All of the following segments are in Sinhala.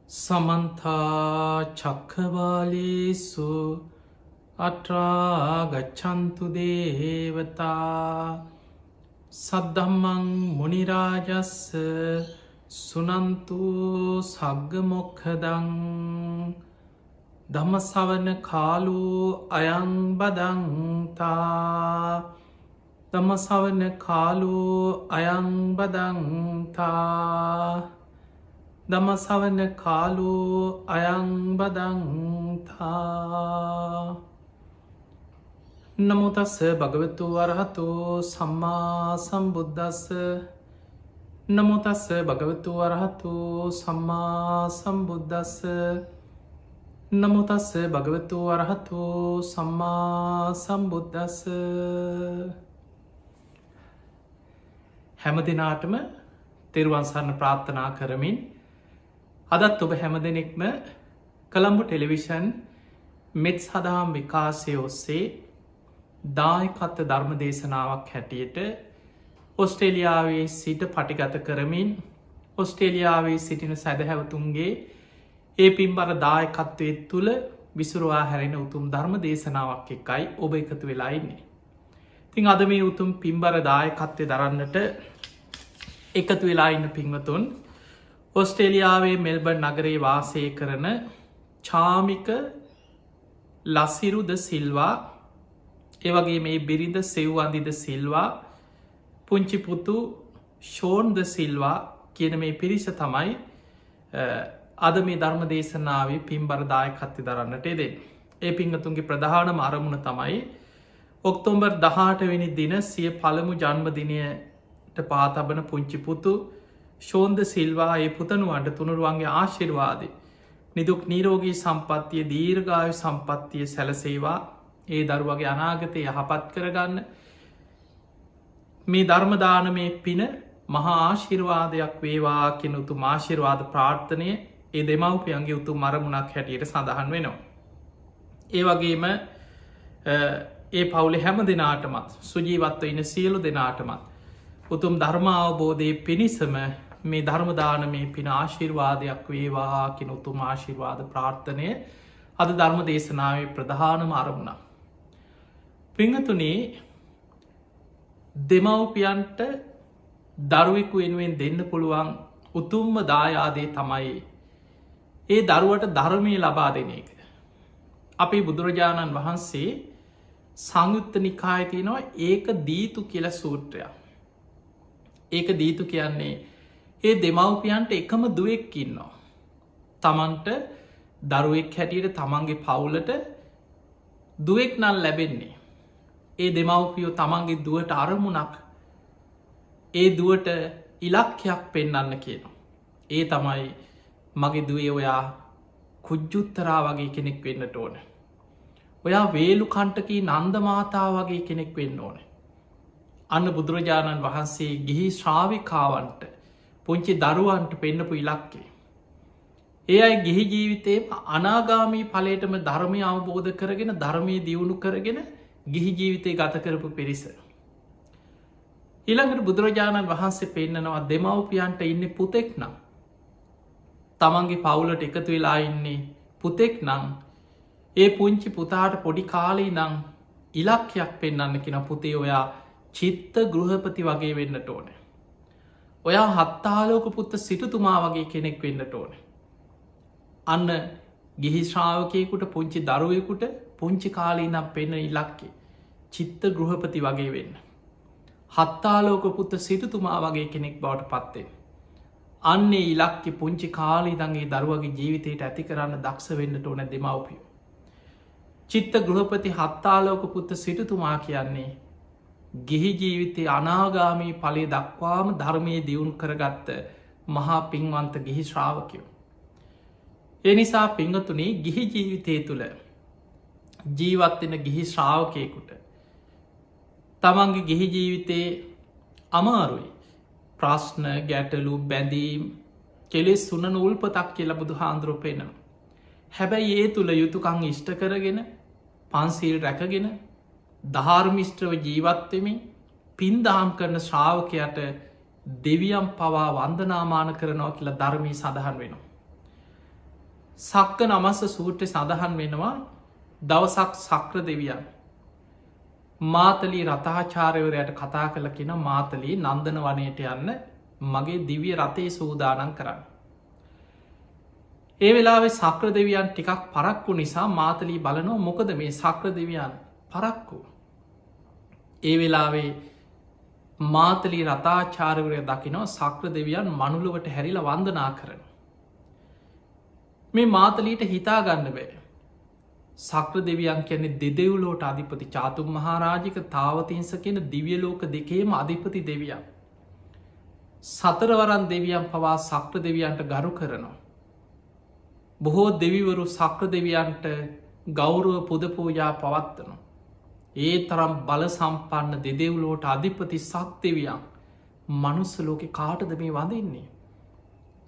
සමන්තා චක්ඛවාලේසු අත්‍රා ගච්ඡන්තු දේවතා සද්ධම්මං මුනි රාජස්ස සුනන්තු සග්ග මොක්ඛදං ධම්ම ශ්‍රවණ කාලෝ අයං බදන්තා ධම්ම ශ්‍රවණ කාලෝ අයං බදන්තා ධම්ම ශ්‍රවණ කාලෝ අයං බදන්තා. නමෝ තස්ස භගවතු වරහතෝ සම්මා සම්බුද්දස්ස. නමෝ තස්ස භගවතු වරහතෝ සම්මා සම්බුද්දස්ස. නමෝ තස්ස භගවතු වරහතෝ සම්මා සම්බුද්දස්ස. හැම දිනාටම තෙරුවන් සරණ ප්‍රාර්ථනා කරමින් අදත් ඔබ හැම දෙනෙක්ම කොළඹ ටෙලිවිෂන් මෙත් සදහම් විකාශය ඔස්සේ දායකත්ව ධර්ම දේශනාවක් හැටියට ඔස්ට්‍රේලියාවේ සිට පටිගත කරමින් ඔස්ට්‍රේලියාවේ සිටින සැදැහැවතුන්ගේ ඒ පින්බර දායකත්වය තුළ විසුරුවා හැරෙන උතුම් ධර්ම දේශනාවක් එකයි ඔබ එකතු වෙලා ඉන්නේ. තින් අද මේ උතුම් පින්බර දායකත්වය දරන්නට එකතු වෙලා ඉන්න පින්වතුන් ඔස්ට්‍රේලියාවේ මෙල්බර්න් නගරේ වාසය කරන චාමික ලසිරු ද සිල්වා, ඒවගේ මේ බිරිඳ සෙව්වන්දිද සිල්වා, පුංචි පුතු ෂෝන් ද සිල්වා කියන මේ පිරිස තමයි අද මේ ධර්ම දේශනාවේ පින්බර දායකත්වය දරන්නට එදෙන්. ඒ පිංගතුන්ගේ ප්‍රධානම අරමුණ තමයි ඔක්තෝබර් 18 වෙනි දින සිය පළමු ජන්මදිනයට පාතබන පුංචි පුතු ෂෝන්ද සිල්වා ඒ පුතනුවන්ට තුනුරුවන්ගේ ආශිර්වාදය නිදුක් නීරෝගී සම්පත්තිය දීර්ඝායු සම්පත්තිය සැලසේවා. ඒ දරුවගේ අනාගතය යහපත් කරගන්න මේ ධර්මදානමය පින මහා ආශිර්වාදයක් වේවා කෙන උතුම් ආශිර්වාද ප්‍රාර්ථනය ඒ දෙමව්පියන්ගේ උතුම් අරමුණක් හැටියට සඳහන් වෙනවා. ඒ වගේම ඒ පවුලේ හැම දෙනාටමත් සුජීවත්ව ඉන්න සියලු දෙනාටමත් උතුම් ධර්මාවබෝධය පිණිසම මේ ධර්මදානමේ පින ආශිර්වාදයක් වේවා කෙන උතුම් ආශිර්වාද ප්‍රාර්ථනය අද ධර්ම දේශනාවේ ප්‍රධානම අරමුණ. පිංහතුනේ දෙමව්පියන්ට දරුවෙකු වෙනුවෙන් දෙන්න පුළුවන් උතුම්ම දායාදේ තමයි ඒ දරුවට ධර්මය ලබා දෙන එක. අපේ බුදුරජාණන් වහන්සේ සංයුත්ත නිකාය තියෙනවා ඒක දීතු කියල සූත්‍රයක්. ඒක දීතු කියන්නේ ඒ දෙමව්පියන්ට එකම දුවෙක් ඉන්නවා. තමන්ට දරුවෙක් හැටියට තමන්ගේ පවුලට දුවෙක් නල් ලැබෙන්නේ. ඒ දෙමව්පියෝ තමන්ගේ දුවට අරමුණක් ඒ දුවට ඉලක්කයක් පෙන්නන්න කියනවා. ඒ තමයි මගේ දුවේ ඔයා කුජ්ජුත්තරා වගේ කෙනෙක් වෙන්නට ඕන. ඔයා වේලු කණ්ටකී නන්දමාතා වගේ කෙනෙක් වෙන්න ඕන. අන්න බුදුරජාණන් වහන්සේ ගිහි ශ්‍රාවිකාවන්ට පුංචි දරුවන්ට පෙන්නපු ඉලක්කේ. ඒ අයි ගිහි ජීවිතේ අනාගාමී පලේටම ධර්මය අවබෝධ කරගෙන ධර්මය දියුණු කරගෙන ගිහි ජීවිතය ගත කරපු පිරිස. ඊළඟට බුදුරජාණන් වහන්සේ පෙන්නනවා දෙමව්පියන්ට ඉන්න පුතෙක් නම් තමන්ගේ පවුලට එකතු වෙලා ඉන්නේ පුතෙක් නම් ඒ පුංචි පුතාට පොඩි කාලී නම් ඉලක්කයක් පෙන්න්න කෙන පුතේ ඔයා චිත්ත ගෘහපති වගේ වෙන්නට ඕන. ඔයා හත්තාලෝක පුත්ත සිටුතුමා වගේ කෙනෙක් වෙන්නට ඕන. අන්න ගිහි ශ්‍රාවකයකුට පුංචි දරුවෙකුට පුංචි කාලී නම් පෙන්න ඉලක්කේ චිත්ත ගෘහපති වගේ වෙන්න. හත්තාලෝක පුත්ත සිටුතුමා වගේ කෙනෙක් බවට පත්තේ. අන්නේ ඉලක්කෙ පුංචි කාලී දගේ දරුවගේ ජීවිතයට ඇති කරන්න දක්ෂ වෙන්නට ඕන දෙමව්පියෝ. චිත්ත ගෘහපති හත්තාලෝක පුත්ත සිටුතුමා කියන්නේ ගිහි ජීවිතය අනාගාමී පලේ දක්වාම ධර්මය දියුණු කරගත්ත මහා පින්වන්ත ගිහි ශ්‍රාවකයෝ. එනිසා පිංහතුනේ ගිහි ජීවිතය තුළ ජීවත්වෙන ගිහි ශ්‍රාවකයකුට තමන්ගේ ගිහි ජීවිතයේ අමාරුයි ප්‍රශ්න ගැටලු බැඳීම් කෙලෙස් සුනන උල්පතක් කියල බුදු හාන්දුරපෙන. හැබැයි ඒ තුළ යුතුකං ඉෂ්ට කරගෙන පන්සීල් රැකගෙන ධාර්මිෂ්ට්‍රව ජීවත්වෙමින් පින් දහම් කරන ශ්‍රාවකයට දෙවියම් පවා වන්දනාමාන කරනවා කියලා ධර්මී සඳහන් වෙනවා. සක්ක නමස්ස සූත්‍රය සඳහන් වෙනවා දවසක් සක්‍ර දෙවියන් මාතලී රතාචාරයවරයට කතා කළ කියෙන මාතලී නන්දන වනයට යන්න මගේ දිවිය රතේ සූදානන් කරන්න. ඒ වෙලාවේ සක්‍ර දෙවියන් ටිකක් පරක්කු නිසා මාතලී බලනෝ මොකද මේ සක්‍ර දෙවියන් පරක්කු. ඒ වෙලාවේ මාතලී රතාචාරවරය දකිනෝ සක්‍ර දෙවියන් මනුලුවට හැරිල වන්දනා කරන. මේ මාතලීට හිතා ගන්න බෑ. සක්‍ර දෙවියන් කියන්නේ දෙදෙව්ලෝට අධිපති චාතුම් මහාරාජික තාවතින්ස කියන දිවියලෝක දෙකේම අධිපති දෙවියන්. සතරවරන් දෙවියන් පවා සක්‍ර දෙවියන්ට ගරු කරනවා. බොහෝ දෙවිවරු සක්‍ර දෙවියන්ට ගෞරුව පුදපූජා පවත්වනවා. ඒ තරම් බල සම්පන්න දෙදෙව්ලෝට අධිපති සක්දෙවියන් මනුස්සලෝක කාටද මේ වඳන්නේ.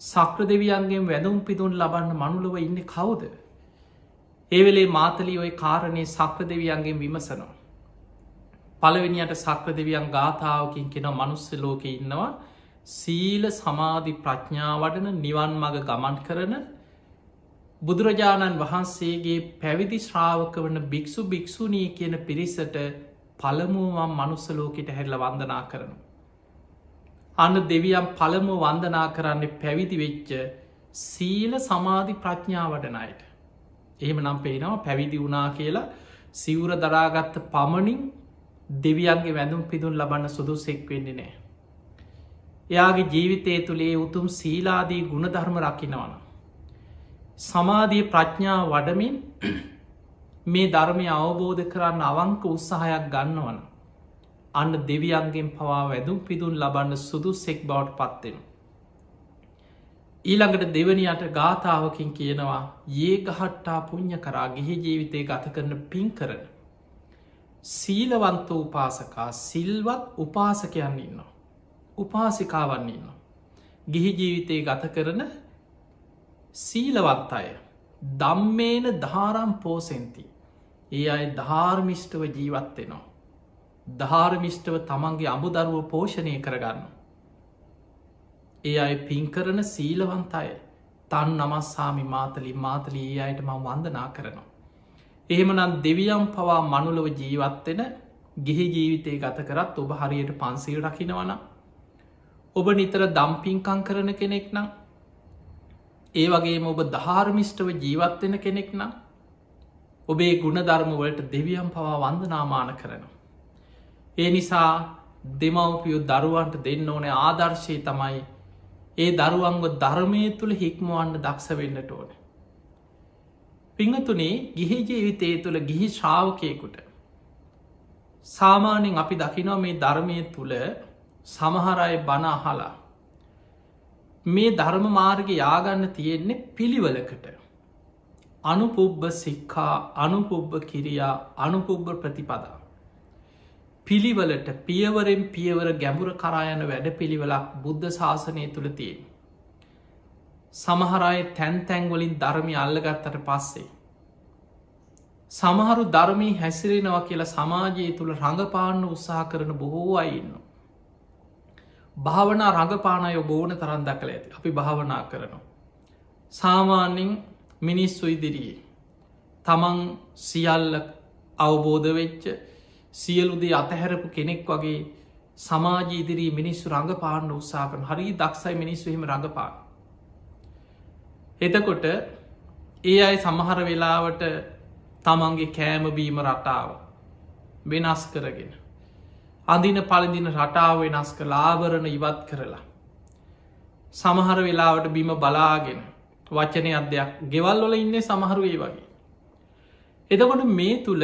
සක්‍ර දෙවියන්ගේ වැදුම් පිදුන් ලබන්න මනුලව ඉන්න කවුද. ඒවෙලේ මාතලී ඔය කාරණය සක්‍ර දෙවියන්ගේ විමසනවා. පළවෙනියට සක්‍ර දෙවියන් ගාථාවකින් කෙන මනුස්ස ලෝක ඉන්නවා සීල සමාධි ප්‍රඥාවඩන නිවන් මග ගමන් කරන බුදුරජාණන් වහන්සේගේ පැවිදි ශ්‍රාවක වන භික්‍ෂු භික්‍ෂුණී කියන පිරිසට පළමුුවම් මනුස්සලෝකට හැරල වන්දනා කරනු. අන්න දෙවියම් පළමුුව වන්දනා කරන්න පැවිදි වෙච්ච සීල සමාධි ප්‍රඥාවඩනයට. එහෙම නම් පේනවා පැවිදි වුණා කියලා සිවුර දරාගත්ත පමණින් දෙවියන්ගේ වැඳුම් පිදුන් ලබන්න සුදුසෙක් වෙන්නේ නෑ. එයාගේ ජීවිතය තුළේ උතුම් සීලාදී ගුණධර්ම රකිනවන. සමාධිය ප්‍රඥා වඩමින් මේ ධර්මය අවබෝධ කරන්න අවංක උත්සාහයක් ගන්නවන. අන්න දෙවියන්ගෙන් පවා වැදුම් පිදුන් ලබන්න සුදුසෙක් බවට පත්වෙන. ඊළඟට දෙවනියට ගාථාවකින් කියනවා ඒ ගහට්ටා පුං්ඥ කරා ගිහි ජීවිතය ගත කරන පින් කරන. සීලවන්ත උපාසකා සිල්වත් උපාසකයන් ඉන්න. උපාසිකාවන් ඉන්න. ගිහි ජීවිතය ගත කරන සීලවත් අය දම්මේන ධාරම් පෝසෙන්ති. ඒ අය ධාර්මිෂ්ටව ජීවත්වෙනවා. ධාර්මිෂ්ටව තමන්ගේ අමුදරුව පෝෂණය කරගන්න. ඒ අය පින්කරන සීලවන්තය තන් නමස්සාමි මාතලී ඒ අයට ම වන්දනා කරනවා. එහෙමනම් දෙවියම් පවා මනුලව ජීවත්වෙන ගිහි ජීවිතය ගත කරත් ඔබ හරියට පන්සීල් රකිනවන. ඔබ නිතර දම්පින්කං කරන කෙනෙක් නම් ඒ වගේම ඔබ ධාර්මිෂ්ටව ජීවත්වෙන කෙනෙක් නම් ඔබේ ගුණධර්මවලට දෙවියම් පවා වන්දනාමාන කරනවා. ඒ නිසා දෙමවපියෝ දරුවන්ට දෙන්න ඕනේ ආදර්ශය තමයි ඒ දරුවන්ව ධර්මය තුළ හික්මුවන්න දක්ෂ වෙන්නට ඕන. පිංහතුනේ ගිහි ජීවිතය තුළ ගිහි ශ්‍රාවකයකුට සාමාන්‍යෙන් අපි දකිනවා මේ ධර්මය තුළ සමහරය බණ අහලා මේ ධර්ම මාර්ග යාගන්න තියෙන්නේ පිළිවලකට. අනුපුබ්බ සික්කා අනුපුබ්බ කිරියා අනුපුබ්බ ප්‍රතිපදා. පිළිවලට පියවරෙන් පියවර ගැඹුර කරායන වැඩ පිළිවෙලක් බුද්ධ ශාසනය තුළ තියෙන්. සමහරය තැන් තැන්වලින් ධර්මය අල්ලගත්තට පස්සේ. සමහරු ධර්මී හැසිරෙනවා කියලා සමාජයේ තුළ රඟපාන්න උත්සාහ කරන බොහෝ අයින්න. භාවනා රඟපානය බෝන තරන් දකළ ඇති අපි භාවනා කරනවා. සාමාන්‍යින් මිනිස්සු ඉදිරියේ. තමන් සියල්ල අවබෝධ වෙච්ච සියලුදේ අතහැරපු කෙනෙක් වගේ සමාජ ඉදිරී මිනිස්සු රඟපාන්න උත්සාහකන හරි දක්ෂයි මිනිස්සු එහෙම රඟපාන. එතකොට ඒ අයි සමහර වෙලාවට තමන්ගේ කෑමබීම රටාව වෙනස් කරගෙන. අඳින පලදින රටාව වෙනස් කළ ආවරණ ඉවත් කරලා. සමහර වෙලාවට බිම බලාගෙන වචනය අධ්‍යයක් ගෙවල්වල ඉන්න සමහරුවේ වගේ. එතකොට මේ තුළ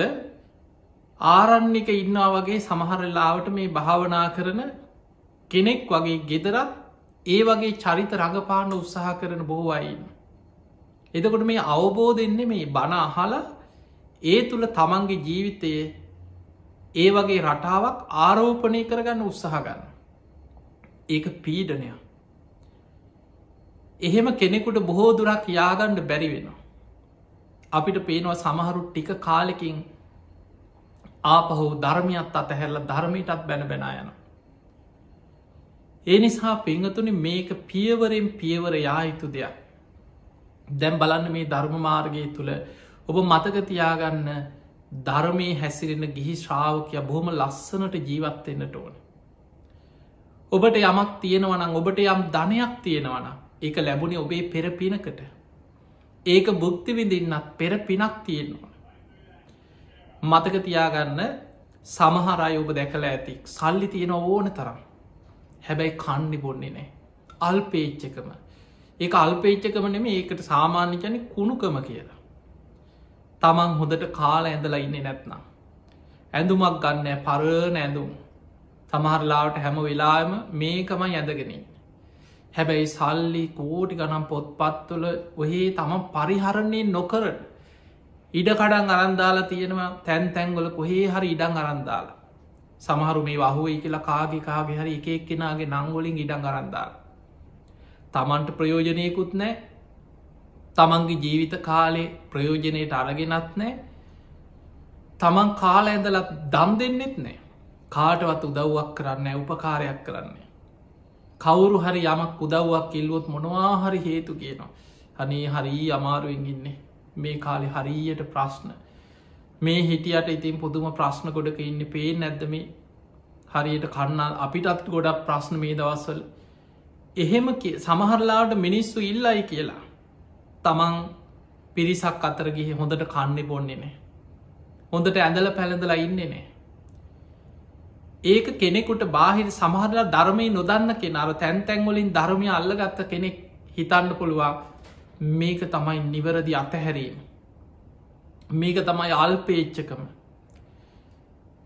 ආරණ්‍යක ඉන්නා වගේ සමහරලාවට මේ භාවනා කරන කෙනෙක් වගේ ගෙදරත් ඒ වගේ චරිත රඟපාන්න උත්සාහ කරන බොහෝ අයින්න. එතකොට මේ අවබෝධෙන්නේ මේ බණ අහලා ඒ තුළ තමන්ගේ ජීවිතයේ ඒ වගේ රටාවක් ආරෝපනය කරගන්න උත්සාහ ගන්න. ඒක පීඩනය. එහෙම කෙනෙකුට බොහෝ දුරක් යාගණ්ඩ බැරි වෙනවා. අපිට පේනවා සමහරු ටික කාලෙකින් ආපහු ධර්මයත් අතහැරල ධර්මයටත් බැන බැනා යන. ඒ නිසා පිංහතුනි මේක පියවරෙන් පියවර යා යුතු දෙයක්. දැම් බලන්න මේ ධර්ම මාර්ගය තුළ ඔබ මතකතියාගන්න ධර්මය හැසිරෙන ගිහි ශ්‍රාවකය බොහොම ලස්සනට ජීවත්වෙන්නට ඕන. ඔබට යමක් තියෙනවනම් ඔබට යම් ධනයක් තියෙනවන ඒක ලැබුණේ ඔබේ පෙරපිනකට ඒක බුක්තිවිදින්නත් පෙර පිනක් තියෙනවා. මතකතියාගන්න සමහරයි ඔබ දැකල ඇති සල්ලි තියෙන ඕන තරම් හැබැයි කණ්ඩි බොන්නේ නෑ අල්පේච්චකම ඒ අල්පේච්චකම නෙම ඒකට සාමාන්‍ය කැනෙ කුණුකම කියලා. තමන් හොදට කාල ඇඳලා ඉන්නේ නැත්නම්. ඇඳුමක් ගන්න පරණ ඇඳුම් තමහරලාට හැම වෙලාම මේකමයි ඇඳගෙන. හැබැයි සල්ලි කෝටි ගනම් පොත්පත්තුල ඔහේ තම පරිහරණය නොකර ඉඩකඩන් අරන්දාලා තියෙනවා තැන් තැන්ගොල කොහේ හරි ඉඩං අරන්දාලා. සමහරු මේ වහුවයි කියලා කාගිකාගේ හරි එකක් කෙනගේ නංගොලින් ඉඩං අරන්දාලා. තමන්ට ප්‍රයෝජනයකුත් නෑ තමන්ගේ ජීවිත කාලේ ප්‍රයෝජනයට අරගෙනත් නෑ තමන් කාල ඇඳලත් දම් දෙන්නෙත් නෑ කාටවත් උදව්වක් කරන්න උපකාරයක් කරන්නේ. කවුරු හරි යමක් උදව්වක් කිල්වොත් මොනවා හරි හේතු කියනවා. අනේ හරි අමාරුවෙන් ඉන්නේ මේ කාලෙ හරියට ප්‍රශ්න මේ හිටියට ඉතින් පුදුම ප්‍රශ්න ගොඩක ඉන්න පේ නැද්දම හරියට කන්න අපිටත් ගොඩක් ප්‍රශ්න මේ දවස්වල එහෙම සමහරලාට මිනිස්සු ඉල්ලයි කියලා තමන් පිරිසක් අතරගිහ හොඳට කන්නේ බොන්නේ නෑ හොඳට ඇඳල පැළඳලා ඉන්නේ නෑ ඒක කෙනෙකුට බාහිර සමහරලා ධර්මය නොදන්න කෙනර තැන් තැන්වලින් ධර්මය අල්ලගත්ත කෙනෙක් හිතන්න පුළුවන් මේක තමයි නිවරදි අතහැරීම මේක තමයි අල්පේච්චකම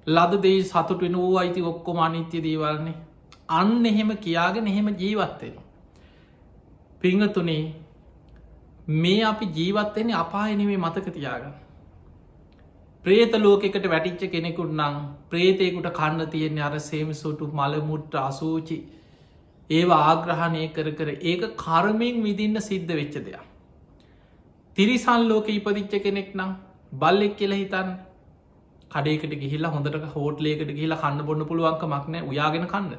ලද දේ සතුට වෙන වූ අයිති ඔක්කොම අනිත්‍ය දේවල්න්නේ අන්න එහෙම කියාගෙන එහෙම ජීවත්වෙන පිංහතුනේ මේ අපි ජීවත්වෙන්නේ අපායනෙවේ මතක තියාගන්න ප්‍රේත ලෝකෙකට වැටිච්ච කෙනෙකුට නම් ප්‍රේතයකුට කන්න තියෙන්නේ අර සේමසුටු මළමුට්ට අසූචි ඒවා ආග්‍රහණය කර ඒක කර්මයෙන් විදින්න සිද්ධ වෙච්ච දෙයක්. තිරිසන් ලෝක ඉපදිච්ච කෙනෙක් නම් බල්ලෙක් කියල හිතන්න කඩේකට ගිහිල්ලා හොඳට හෝට්ලේකට ගිහිලා කන්න බොන්න පුළුවන්ක මක්නෑ උයාගෙන කන්න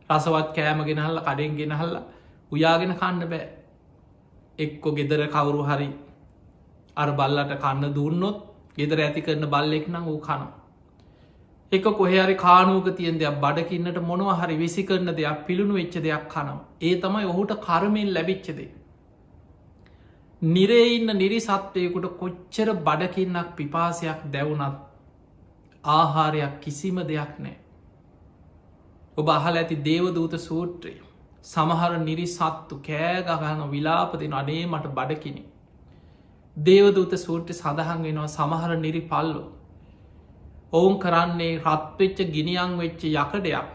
රසවත් කෑම ගෙනහල්ල කඩෙන් ගෙනහල්ල උයාගෙන කන්න බෑ එක්කො ගෙදර කවුරු හරි අර බල්ලට කන්න දුන්නොත් ගෙදර ඇති කරන බල්ලෙක් නම් වූ කනවා. එක කොහරි කානුවක තියෙන් දෙයක් බඩකින්නට මොනව හරි විසි කරන දෙයක් පිළුණු වෙච්ච දෙයක් කනවා. ඒ තමයි ඔහුට කර්මයෙන් ලැබිච්චදේ. නිරේඉන්න නිරිසත්වයකුට කොච්චර බඩකින්නක් පිපාසයක් දැවුනත් ආහාරයක් කිසිම දෙයක් නෑ. ඔබ අහල ඇති දේවදූත සූත්‍රය සමහර නිරිසත්තු කෑගහන විලාපදින අනේ මට බඩකිනි. දේවදූත සූට්‍ර සඳහන් වෙනවා සමහර නිරි පල්ලු. ඔවුන් කරන්නේ රත්වෙච්ච ගිනියන් වෙච්ච යකඩයක්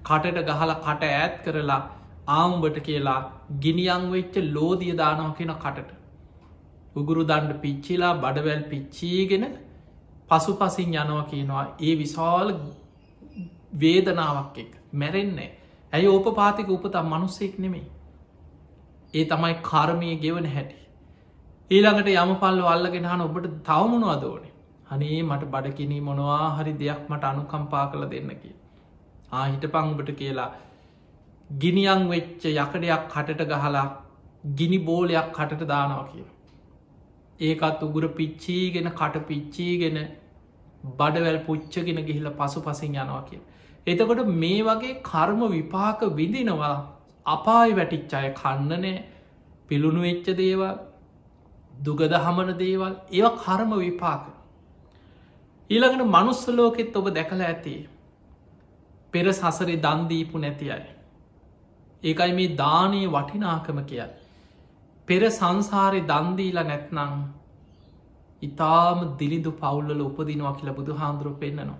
කටට ගහල කට ඈත් කරලා ආමුඹට කියලා ගිනියන් වෙච්ච ලෝදිය දානව කියෙන කටට. උගුරු දණ්ඩ පිච්චිලා බඩවැල් පිච්චීගෙන පසු පසින් යනවා කියනවා ඒ විශාල වේදනාවක් එක මැරෙන්නේ ඇයි ඕප පාතික උපතම් මනුස්සෙක් නෙමේ. ඒ තමයි කර්මය ගෙවන හැටි. ඊළඟට යම පල්ල අල්ලගෙන හන ඔබට තවමුණවා දෝනේ හනේ මට බඩකිනී මොනවා හරි දෙයක් මට අනුකම්පා කළ දෙන්න කිය. ආහිට පංබට කියලා ගිනියන් වෙච්ච යකඩයක් කටට ගහලා ගිනි බෝලයක් කටට දානවා කිය. ඒකත් උගුර පිච්චීගෙන කට පිච්චීගෙන බඩවැල් පුච්චගෙන ගිහිල පසු පසින් යනවා කිය. එතකොට මේ වගේ කර්ම විපාක විදිනවා අපායි වැටිච්චාය කන්නනෑ පිළුණු වෙච්ච දේවල් දුගද හමන දේවල් ඒව කර්ම විපාක. ඊළඟට මනුස්සලෝකෙත් ඔබ දැකළ ඇති පෙර සසරේ දන්දීපු නැති අය. ඒකයි මේ දානය වටිනාකම කියල්. පෙර සංසාරය දන්දීලා නැත්නං ඉතාම දිලිදු පවුල්ල උපදිනවා කියලා බුදු හාන්දුරුව පෙන්න්නනවා.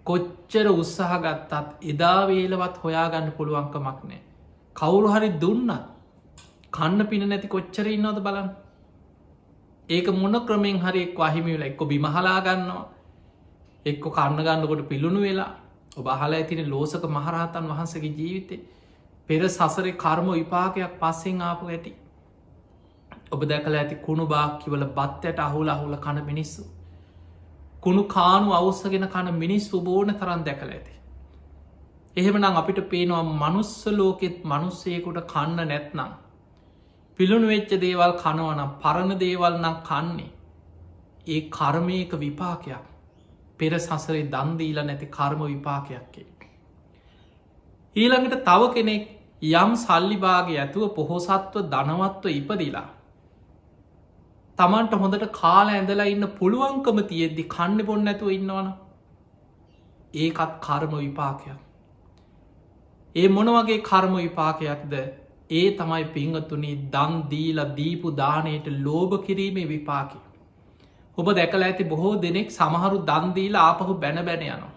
කොච්චර උත්සාහ ගත්තත් එදා වේලවත් හොයාගන්න පුළුවන්කමක් නෑ. කවුරු හරි දුන්නත් කන්න පින නැති කොච්චර ඉන්නවද බලන්න. ඒක මොන ක්‍රමෙන් හරි එක් අහිමිවෙල එක්ක බිමහලා ගන්නවා එක්ක කන්න ගන්නකොට පිළුණු වෙලා ඔබ අහලා ඇතින ලෝසක මහරහතන් වහන්සගේ ජීවිතේ පෙර සසරේ කර්ම විපාකයක් පස්සෙන් ආපු ඇති. ඔබ දැකල ඇති කුණු බාක්කිවල බත්තයට අහුල අහුල කන මිනිස්සු. කුණු කානු අවස්සගෙන කන මිනිස්සු බෝන තරන් දැකල ඇති. එහෙමනම් අපිට පේනවා මනුස්ස ලෝකෙත් මනුස්සයකුට කන්න නැත්නම් පිළුණු වෙච්ච දේවල් කනවනම් පරණ දේවල් නම් කන්නේ. ඒ කර්මයක විපාකයක් පෙර සසරේ දන්දීල නැති කර්ම විපාකයක්කේ. ඊළඟට තව කෙනෙක් යම් සල්ලිභාගේ ඇතුව පොහොසත්ව ධනවත්ව ඉපදිලා. තමන්ට හොඳට කාල ඇඳලා ඉන්න පුළුවන්කම තියෙද්දි කන්න බොන්න ඇතුව ඉන්නවන. ඒකත් කර්ම විපාකයක්. ඒ මොනවගේ කර්ම විපාකයක්ද ඒ තමයි පිංහතුනි දන් දීල දීපු දානයට ලෝභ කිරීමේ විපාකි. ඔබ දැකල ඇති බොහෝ දෙනෙක් සමහරු දන්දීල ආපහු බැන බැන යනවා.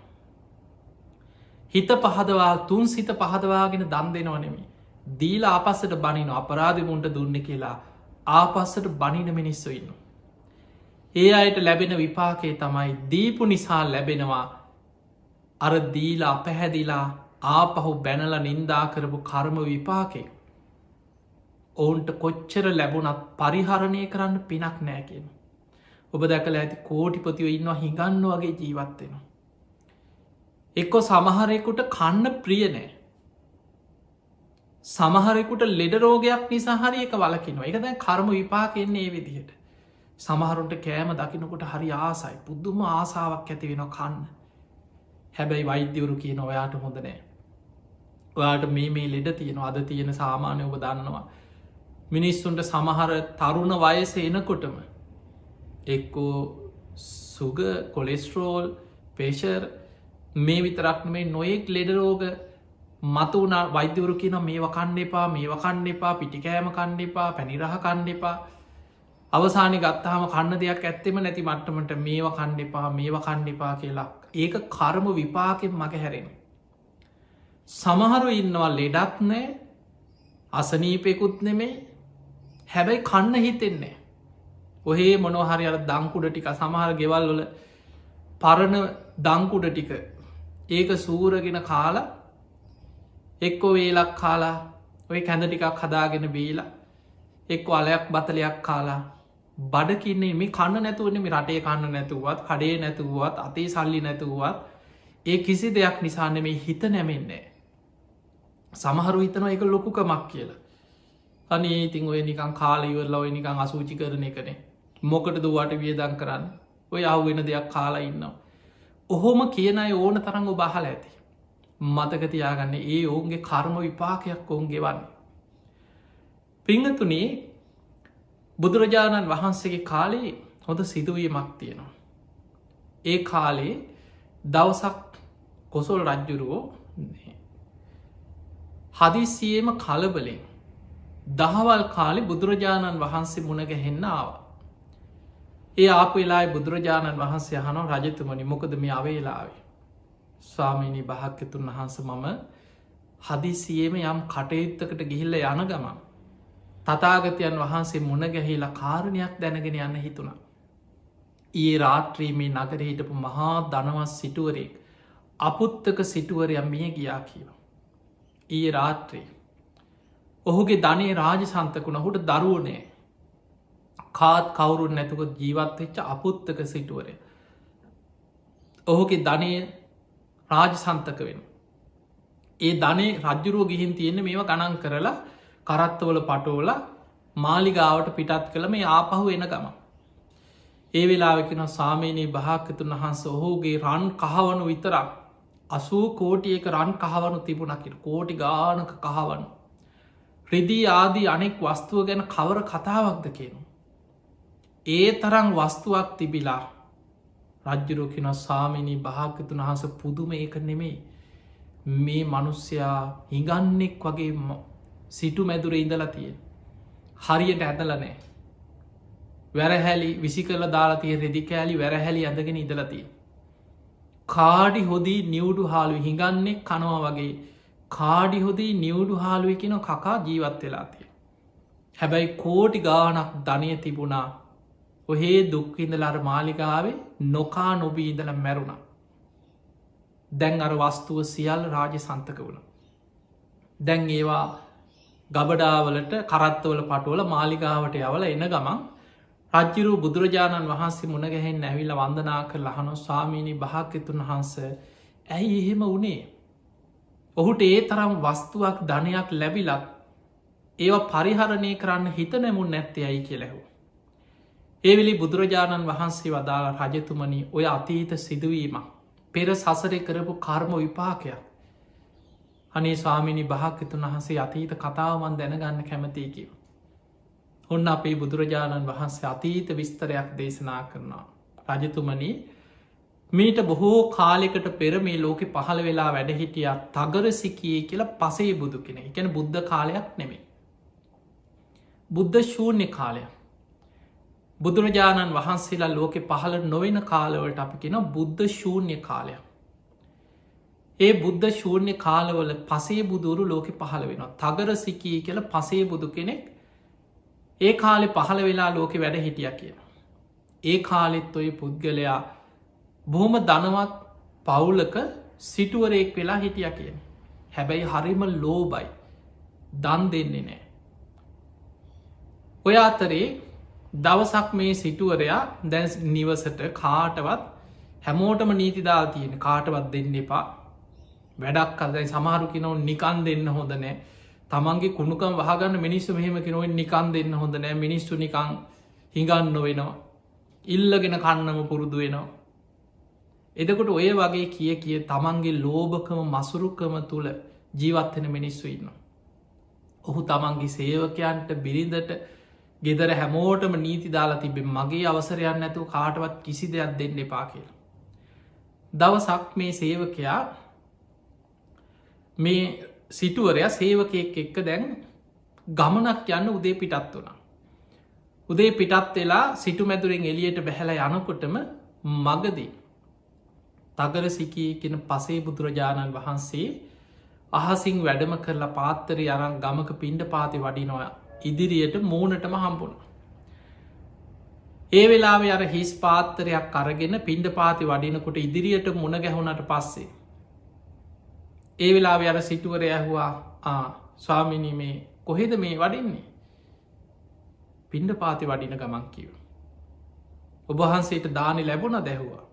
හිත පහදවා තුන් සිත පහදවාගෙන දන් දෙනවනෙමි. දීල ආපස්සට බනින අපරාධමුන්ට දුන්න කියලා ආපස්සට බනින මිනිස්සු ඉන්න. ඒ අයට ලැබෙන විපාකේ තමයි දීපු නිසා ලැබෙනවා අර දීල අපහැදිලා ආපහු බැනල නින්දා කරපු කර්ම විපාකේ. ඔවුන්ට කොච්චර ලැබුණත් පරිහරණය කරන්න පිනක් නෑකෙන. ඔබ දැකල ඇති කෝටිපතිව ඉන්නවා හිඟන්න වගේ ජීවත්වෙනවා. එක්කො සමහරෙකුට කන්න ප්‍රිය නෑ. සමහරෙකුට ලෙඩ රෝගයක් නිසා හරි එක වලකිනවා. එක දැන් කර්ම විපාකෙන්නේ ඒ විදිහට. සමහරුන්ට කෑම දකිනකොට හරි ආසයි පුද්දුම ආසාාවක් ඇති වෙන කන්න. හැබැයි වෛද්‍යවරු කියන ඔයාට හොඳ නෑ. ඔයාට මේ ලෙඩ තියෙන අද තියෙන සාමානය ඔබ දන්නවා. මිනිස්සුන්ට සමහර තරුණ වයස එනකොටම එක්කෝ සුග කොලෙස්ටරෝල් පේෂර් මේ විතරක් මේ නොයෙක් ලෙඩරෝග මතු වුණ වෛද්‍යවරු කියන මේ වකන්න එපා මේ වකන්න එපා පිටිකෑම කණ්ඩ එපා පැනිරහ කණ්ඩ එපා අවසානි ගත්තාම කන්න දෙයක් ඇත්තෙම නැති මට්ටමට මේවා කණ්ඩ එපා මේවා කණ්ඩ එපා කියලා ඒක කර්ම විපාකෙන් මග හැරෙන. සමහරු ඉන්නවා ලෙඩත් නෑ අසනීපෙකුත් නෙමේ හැබැයි කන්න හිතෙන්නේ. ඔහේ මොනොහරි අර දංකුඩ ටික සමහර ගෙවල් වල පරණ දංකුඩ ටික ඒක සූරගෙන කාලා එක්කො වේලක් කාලා ඔය කැඳ ටිකක් හදාගෙන බීලා එක්ක අලයක් බතලයක් කාලා බඩකින්නේ මේ කන්න නැතුවන මේ රටේ කන්න නැතුවත් කඩේ නැතුවත් අතේ සල්ලි නැතුවත් ඒ කිසි දෙයක් නිසාන්න මේ හිත නැමෙන්නේ. සමහරු හිතනවා එක ලොකුකමක් කියලා. අනේ ඉතින් ඔය නිකං කාලයිවරලා ඔය නිකං අසූචි කරන එකනේ මොකට දුවට වියදන් කරන්න ඔය අහුවෙන දෙයක් කාලා ඉන්නවා. ඔහොම කියන අය ඕන තරංග බහල ඇති. මතකතියාගන්න ඒ ඔවුන්ගේ කර්ම විපාකයක් ඔවුන් ගෙවන්න. පිංහතුනේ බුදුරජාණන් වහන්සේගේ කාලේ හොඳ සිදුවීමක් තියෙනවා. ඒ කාලේ දවසක් කොසොල් රජ්ජුරුවෝ හදිසියේම කලබලෙන් දහවල් කාලෙ බුදුරජාණන් වහන්සේ මුණගැහෙන්න ආවා. ඒ ආපු වෙලායි බුදුරජාණන් වහන්සේ හනෝ රජතුමනි මොකද මේ අවේලාවේ. ස්වාමීණී භාග්‍යතුන් වහන්ස මම හදිසියේම යම් කටයුත්තකට ගිහිල්ල යන ගමන්. තතාගතයන් වහන්සේ මුණගැහිලා කාරණයක් දැනගෙන යන්න හිතුණා. ඒ රාත්‍රීමේ නගර හිටපු මහා දනවස් සිටුවරෙක් අපුත්තක සිටුවරයම් මිය ගියා කියව. ඒ රාත්‍රී ඔහුගේ ධනේ රාජ සන්තකුණ හුට දරුවනේ කාත් කවුරුන් නැතුක ජීවත් වෙච්ච අපුත්තක සිටුවරය. ඔහුගේ ධනය රාජ සන්තක වෙන. ඒ ධනේ රජ්ජුරුව ගිහින් තියෙන මේව ගණන් කරලා කරත්තවල පටෝල මාලිගාවට පිටත් කළ මේ ආපහු එන ගම. ඒ වෙලාවෙකෙන සාමීනී භාග්‍යතුන් වහන්ස ඔහුගේ රන් කහවනු විතරක් 80 කෝටියක රන් කහවනු තිබුණකිට කෝටි ගානක කහවනු. රිදී ආදී අනෙක් වස්තුව ගැන කවර කතාවක්ද කියනු. ඒ තරම් වස්තුවක් තිබිලා රජ්ජුරුවකින සාමිනී භාග්‍යතුන් වහස පුදුම ඒක නෙමෙයි. මේ මනුස්්‍යයා හිඟන්නෙක් වගේ සිටු මැදුර ඉඳලා තිය. හරියට ඇදලනෑ. වැරහැලි විසි කල දාලාතිය රෙදිකෑලි වැරහැලි ඇඳගෙන ඉදලතිය. කාඩි හොදී නිවුඩු හාලු හිඟන්නෙක් කනවා වගේ කාඩි හොදී නිවුඩු හාලුවකෙන කකා ජීවත් වෙලාතිය. හැබැයි කෝටි ගානක් ධනය තිබුණා ඔහේ දුක්විඳලර මාලිකාවේ නොකා නොබී ඉඳල මැරුණ. දැන් අර වස්තුව සියල් රාජ සන්තක වුණ. දැන් ඒවා ගබඩාවලට කරත්තවල පටුවල මාලිකාවට යවල එන ගමන් රජ්ජිරු බුදුරජාණන් වහන්සේ මුණගැහෙන් ඇවිල්ල වන්දනා කර ලහනො ස්වාමීණී භාග්‍යතුන් වහන්ස ඇයි එහෙම වනේ. ඔහුට ඒ තරම් වස්තුවක් ධනයක් ලැබිලත් ඒවා පරිහරණය කරන්න හිත නැමුන් නැත්තයයි කියලෙහු. ඒවිලි බුදුරජාණන් වහන්සේ වදාළ රජතුමනි ඔය අතීත සිදුවීමක් පෙර සසරය කරපු කර්ම විපාකයක්. අනේ ස්වාමිනි භාග්‍යතුන් වහන්සේ අතීත කතාවමන් දැනගන්න කැමතියි කිව. ඔන්න අපේ බුදුරජාණන් වහන්සේ අතීත විස්තරයක් දේශනා කරනවා. රජතුමනි මීට බොහෝ කාලෙකට පෙර මේ ලෝකෙ පහළ වෙලා වැඩහිටිය තගරසිකයේ කියලා පසේ බුදු කෙන එකැන බුද්ධ කාලයක් නෙමේ. බුද්ධ ශූන්‍ය කාලයක්. බුදුරජාණන් වහන්සේලා ලෝකෙ පහළ නොවෙන කාලවලට අපි කෙන බුද්ධ ශූන්‍ය කාලයක්. ඒ බුද්ධ ශූන්‍ය කාලවල පසේ බුදුරු ලෝකෙ පහළ වෙනවා. තගරසිකී කියල පසේ බුදු කෙනෙක් ඒ කාලෙ පහළ වෙලා ලෝකෙ වැඩ හිටිය කියන. ඒ කාලෙත් ඔය පුද්ගලයා බොහොම ධනවත් පවුලක සිටුවරයෙක් වෙලා හිටිය කියන. හැබැයි හරිම ලෝබයි දන් දෙන්නේ නෑ. ඔය අතරේ දවසක් මේ සිටුවරයා දැන් නිවසට කාටවත් හැමෝටම නීතිදාල් තියෙන කාටවත් දෙන්න එපා වැඩක් අදයි සමහරුකි නොව නිකන් දෙන්න හොඳ නෑ තමන්ගේ කුණුකම් වහගන්න මිනිස්සු මෙහෙම කිනොවෙන් නිකන් දෙන්න හොඳ නෑ මිනිස්සු නිකං හිඟන්න වෙනවා ඉල්ලගෙන කන්නම පුරුදු වෙනවා. එදකොට ඔය වගේ කිය තමන්ගේ ලෝභකම මසුරුකම තුළ ජීවත්වෙන මිනිස්සු ඉන්න. ඔහු තමන්ගේ සේවකයන්ට බිරිඳට ගෙදර හැමෝටම නීති දාලා තිබෙ මගේ අවසරයන්න ඇතු කාටවත් කිසි දෙයක් දෙන්න එපා කියලා. දවසක් මේ සේවකයා මේ සිටුවරයා සේවකයෙක් එක්ක දැන් ගමනක් යන්න උදේ පිටත් වුණා. උදේ පිටත් වෙලා සිටු මැදුරෙන් එලියට බැහැල යනකොටම මගදී තගරසිකී කෙන පසේ බුදුරජාණන් වහන්සේ අහසිං වැඩම කරලා පාත්තරය අරන් ගමක පිණ්ඩ පාති වඩිනොය ඉදිරියට මූනටම හම්බුණ. ඒ වෙලාවේ අර හිස් පාත්තරයක් අරගෙන පිණ්ඩ පාති වඩිනකොට ඉදිරියට මුණ ගැහුණට පස්සේ. ඒ වෙලාවේ අර සිටුවර ඇහවා ස්වාමිනී මේ කොහෙද මේ වඩින්නේ පිණ්ඩ පාති වඩින ගමන් කියව. ඔබහන්සේට දානි ලැබුණ දැහවා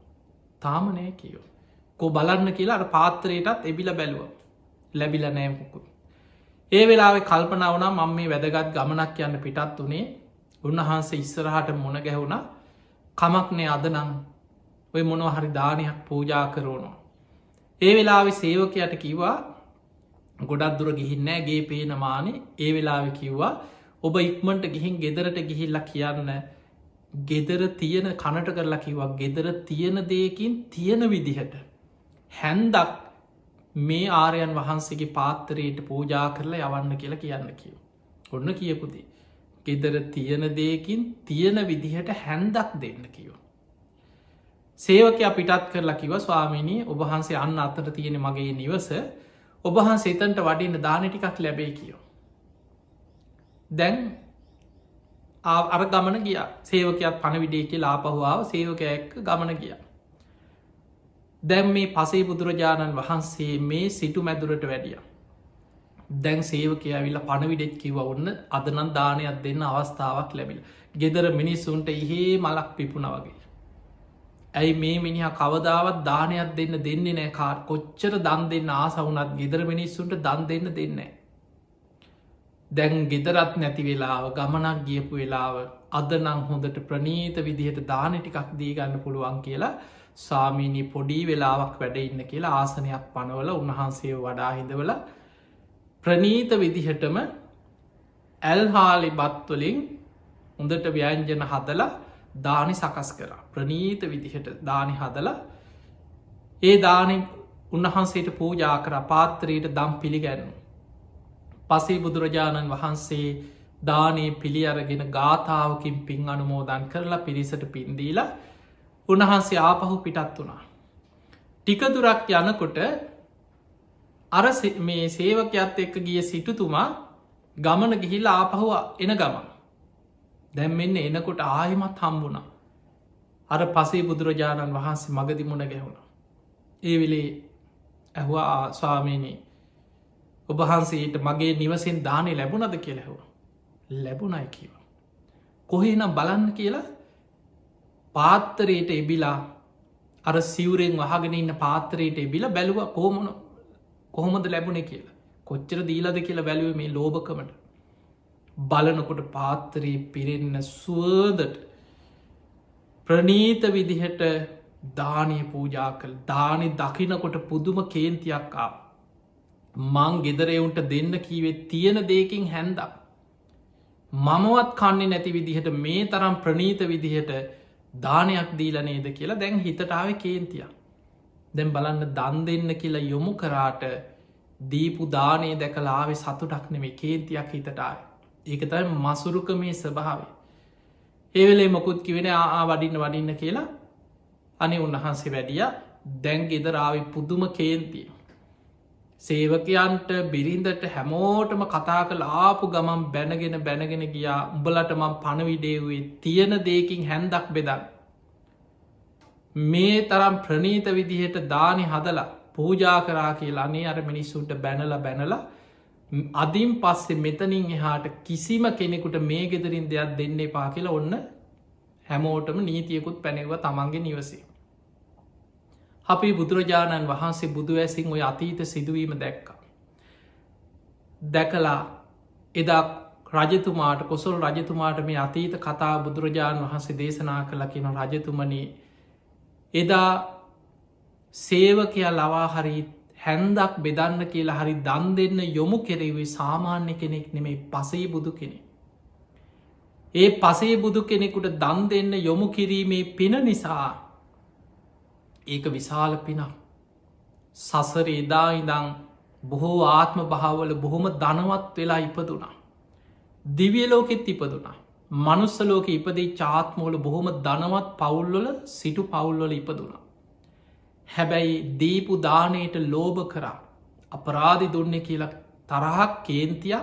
තාමනය කියව. කෝ බලන්න කියලා අර පාත්තරයටත් එබිල බැලුව ලැබිල නෑමකුත්. ඒ වෙලාවෙ කල්පන වුණා මං මේ වැදගත් ගමනක් යන්න පිටත් වනේ උන්වහන්සේ ඉස්සරහට මුණ ගැහුණ කමක්නේ අදනම් ඔය මොනව හරි දානයක් පූජා කරෝනවා. ඒ වෙලාවෙ සේවකයට කිව්වා ගොඩක් දුර ගිහින්නෑ ගේ පේනමානේ ඒ වෙලාවෙ කිව්වා ඔබ ඉක්මට ගිහින් ගෙදරට ගිහිල්ලා කියන්න ගෙදර තියෙන කනට කරලා කිව්වා ගෙදර තියෙන දෙයකින් තියෙන විදිහට හැන්දක් මේ ආරයන් වහන්සේගේ පාත්තරයට පූජා කරලා යවන්න කියලා කියන්න කියව. ඔන්න කියපුදේ. ගෙදර තියෙන දෙයකින් තියෙන විදිහට හැන්දක් දෙන්න කිව. සේවකයා පිටත් කරලා කිව ස්වාමිනී ඔබහන්සේ අන්න අතට තියෙන මගේ නිවස ඔබහන්සේ එතන්ට වඩින්න දාන ටිකක් ලැබේ කියෝ. දැන් අර ගමන ගිය සේවකයක් පණ විඩේකේ ලාපහවාව සේවකය එක්ක ගමන ගිය. දැන් මේ පසේ බුදුරජාණන් වහන්සේ මේ සිටු මැදුරට වැඩිය. දැන් සේවකය ඇවිල්ල පණවිඩෙක් කිව ඔන්න අදනන් දානයක් දෙන්න අවස්ථාවක් ලැබිල. ගෙදර මිනිස්සුන්ට ඉහේ මලක් පිපුණ වගේ. ඇයි මේ මිනිහ කවදාවත් දානයක් දෙන්න දෙන්නේ නෑ කාර් කොච්චර දන් දෙන්න ආසවුනත් ගෙදර මිනිස්සුන්ට දන් දෙන්න දෙන්නේ. දැන් ගෙදරත් නැති වෙලාව ගමනක් ගියපු වෙලාව අදනං හොඳට ප්‍රනීත විදිහට දාන ටිකක් දීගන්න පුළුවන් කියලා සාමීනී පොඩි වෙලාවක් වැඩ ඉන්න කියලා ආසනයක් පනවල උන්වහන්සේ වඩා හිදවල ප්‍රනීත විදිහටම ඇල්හාලි බත්වලින් හොඳට ව්‍යංජන හදලා දානි සකස් කර ප්‍රනීත විදිහට දානි හදලා ඒ දානි උන්වහන්සේට පූජා කර පාත්තරයට දම් පිළිගැන්නු. පසේ බුදුරජාණන් වහන්සේ දානේ පිළි අරගෙන ගාථාවකින් පින් අනුමෝදන් කරලා පිරිසට පින්දීලා උන්වහන්සේ ආපහු පිටත් වුණා. ටිකදුරක් යනකොට අර මේ සේවකයත් එක්ක ගිය සිටුතුමා ගමන ගිහිල්ල ආපහුව එන ගමන් දැම් මෙන්න එනකොට ආයමත් හම්බුණ අර පසේ බුදුරජාණන් වහන්සේ මගදි මුණ ගැහුණ. ඒ වෙලේ ඇහවා ස්වාමීනී ඔබහන්සේට මගේ නිවසෙන් දානය ලැබුණද කියලෙහව ලැබුණයි කියව. කොහේනම් බලන්න කියලා පාත්තරයට එබිලා අර සිවරෙන් වහගෙන ඉන්න පාත්තරයට එබිල බැලුව කොහොමද ලැබුණේ කියලා කොච්චර දීලද කියලා බැලුව මේ ලෝභකමට බලනකොට පාත්තරී පිරෙන්න සුවදට ප්‍රනීත විදිහට දානය පූජා කළ දානි දකිනකොට පුදුම කේන්තියක් ආව. මං ගෙදරෙවුන්ට දෙන්න කීවේ තියෙන දෙකින් හැන්දක්. මමවත් කන්නේ නැති විදිහට මේ තරම් ප්‍රනීත විදිහට දානයක් දීලනේද කියලා දැන් හිතටාව කේන්තිය. දැන් බලන්න දන් දෙන්න කියලා යොමු කරාට දීපු දානේ දැකලාවේ සතුටක් නෙමේ කේන්තියක් හිතටාව. ඒක තයි මසුරුක මේ ස්වභාවේ. ඒවෙලේ මොකුත් කිවෙන වඩින්න කියලා අනි උන්වහන්සේ වැඩිය දැන් ගෙදරාවි පුදුම කේන්තිය. සේවකයන්ට බිරිඳට හැමෝටම කතා කළ ආපු ගමන් බැනගෙන ගියා උඹලට මං පණවිඩේවේ තියෙන දෙකින් හැන්දක් බෙදන්. මේ තරම් ප්‍රනීත විදිහට දානි හදලා පූජා කරා කියලා අනේ අර මිනිස්සුන්ට බැනල අදින් පස්සේ මෙතනින් එහාට කිසිම කෙනෙකුට මේ ගෙදරින් දෙයක් දෙන්න එපා කියලා ඔන්න හැමෝටම නීතියකුත් පැනෙව තමන්ගේ නිවසේ. අපි බුදුරජාණන් වහන්සේ බුදු ඇසින් ඔය අතීත සිදුවීම දැක්ක. දැකලා එදා රජතුමාට කොසල් රජතුමාට මේ අතීත කතා බුදුරජාණන් වහන්සේ දේශනා කළ කියන රජතුමනී එදා සේවකයා ලවා හරි හැන්දක් බෙදන්න කියලා හරි දන් දෙන්න යොමු කෙරෙවේ සාමාන්‍ය කෙනෙක් නෙමේ පසේ බුදු කෙනෙ. ඒ පසේ බුදු කෙනෙකුට දන් දෙන්න යොමු කිරීමේ පින නිසා ඒක විශාල පිනක්. සසර එදා ඉදං බොහෝ ආත්ම භාවල බොහොම ධනවත් වෙලා ඉපදුනා. දිවිය ලෝකෙත් ඉපදුනා. මනුස්සලෝක ඉපදී චාත්මෝල බොහොම ධනවත් පවුල්වල සිටු පවුල්වල ඉපදුනා. හැබැයි දීපු දානයට ලෝභ කරා අපරාධි දුන්න කියලා තරහක් කේන්තිය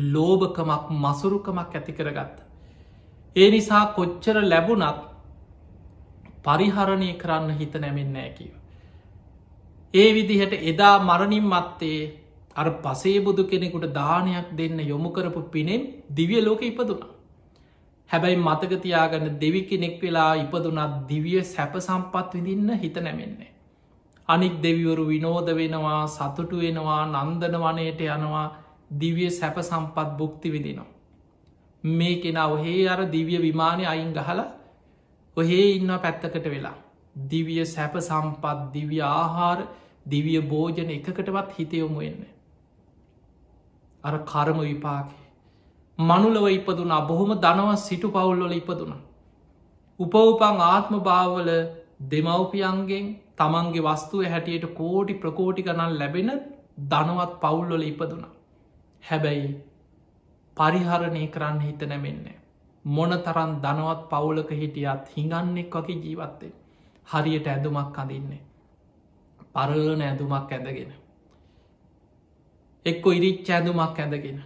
ලෝභකමක් මසුරුකමක් ඇති කරගත්ත. ඒ නිසා කොච්චර ලැබුණත් පරිහරණය කරන්න හිත නැමෙන්නෑ කිව. ඒ විදිහට එදා මරණින් මත්තේ අර පසේබුදු කෙනෙකුට දානයක් දෙන්න යොමු කරපු පිනෙන් දිවිය ලෝක ඉපදුනා. හැබැයි මතකතියාගන්න දෙවි කෙනෙක් වෙලා ඉපදුනත් දිවිය සැප සම්පත් විඳින්න හිත නැමෙන්නේ. අනික් දෙවිවරු විනෝද වෙනවා සතුටු වෙනවා නන්දන වනයට යනවා දිවිය සැප සම්පත් බුක්ති විදිනවා. මේ කෙන ඔහේ අර දිවිය විමානය අයින් ගහල ඔහේ ඉන්න පැත්තකට වෙලා. දිවිය සැප සම්පත් දිවිය ආහාර දිවිය භෝජන එකකටවත් හිතයොමු වෙන්න. අර කරම විපාකේ. මනුලව ඉපදුනා බොහොම දනව සිටු පවුල්වල ඉපදුන. උපවපං ආත්ම භාවල දෙමව්පියන්ගෙන් තමන්ගේ වස්තුව හැටියට කෝටි ප්‍රකෝටි ගණන් ලැබෙන දනවත් පවුල්වල ඉපදුන. හැබැයි පරිහරණය කරන්න හිත නැමෙන්නේ. මොන තරන් දනවත් පවුලක හිටියත් හිඟන්නෙක් වගේ ජීවත්තේ හරියට ඇඳුමක් අඳන්නේ. පරණ ඇඳුමක් ඇඳගෙන. එක්කො ඉරිච්ච ඇඳුමක් ඇඳගෙන.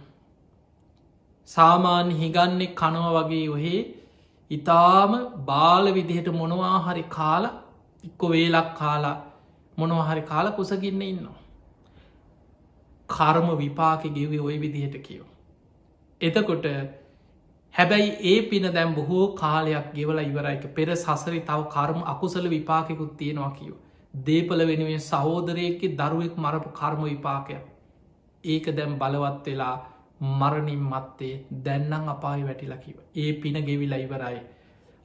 සාමාන්‍ය හිගන්නෙක් කනව වගේ ඔහේ ඉතාම බාල විදිහට මොනවා හරි කාලා එක්කො වේලක් කාලා මොනවහරි කාල කුසගින්න ඉන්නවා. කර්ම විපාක ගෙවේ ඔය විදිහට කියව. එතකොට හැබැයි ඒ පින දැම් බොහෝ කාලයක් ගෙවල ඉවරයික පෙර සසරි තව කර්ම අකුසල විපාකෙකුත් තියෙනවා කියව. දේපල වෙනුවෙන් සහෝදරයකි දරුවෙක් මරපු කර්ම විපාකයක්. ඒක දැම් බලවත් වෙලා මරණින් මත්තේ දැන්නං අපායි වැටිලකිව. ඒ පින ගෙවිලා ඉවරයි.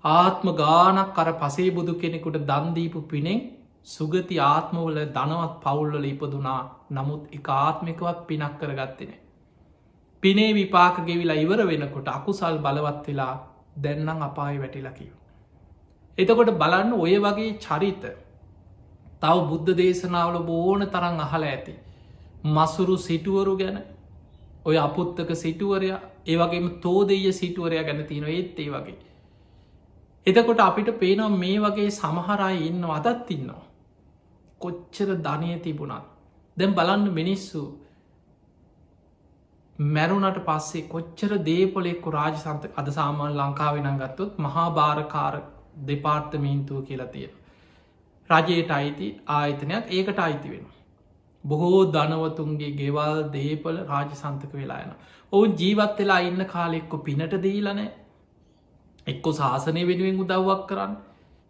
ආත්ම ගානක් කර පසේ බුදු කෙනෙකුට දන්දීපු පිනෙන් සුගති ආත්මවල දනවත් පවුල්වල ඉපදුනා නමුත් එක ආත්මිකවත් පිනක් කරගත්තෙන. පිනේ විපාක ගෙවිලා ඉවර වෙනකොට අකුසල් බලවත් වෙලා දැන්නං අපායි වැටිලකිව. එතකොට බලන්න ඔය වගේ චරිත තව බුද්ධ දේශනාවල බෝන තරං අහල ඇති. මසුරු සිටුවරු ගැන ඔය අපුත්තක සිටුවරයා ඒවගේම තෝදෙය සිටුවරයා ගැන තියෙන ඒත් ඒ වගේ. එතකොට අපිට පේනම් මේ වගේ සමහරයි ඉන්න අදත් ඉන්නවා. කොච්චර ධනය තිබුණත් දැම් බලන්න මිනිස්සු මැරුණට පස්සේ කොච්චර දේපොලෙක්කු රාජසන්ත අද සාමාන් ලංකාවෙනන් ගත්තොත් මහා භාරකාර දෙපාර්තමීන්තුව කියලා තියෙන. රජයට අයිති ආයතනයක් ඒකට අයිති වෙන. බොහෝ ධනවතුන්ගේ ගෙවල් දේපල රාජසන්තක වෙලා යන. ඔවුන් ජීවත් වෙලා ඉන්න කාලෙක්කො පිනට දීලනෑ එක්කො ශාසනය වෙනුවෙන් උදව්වක් කරන්න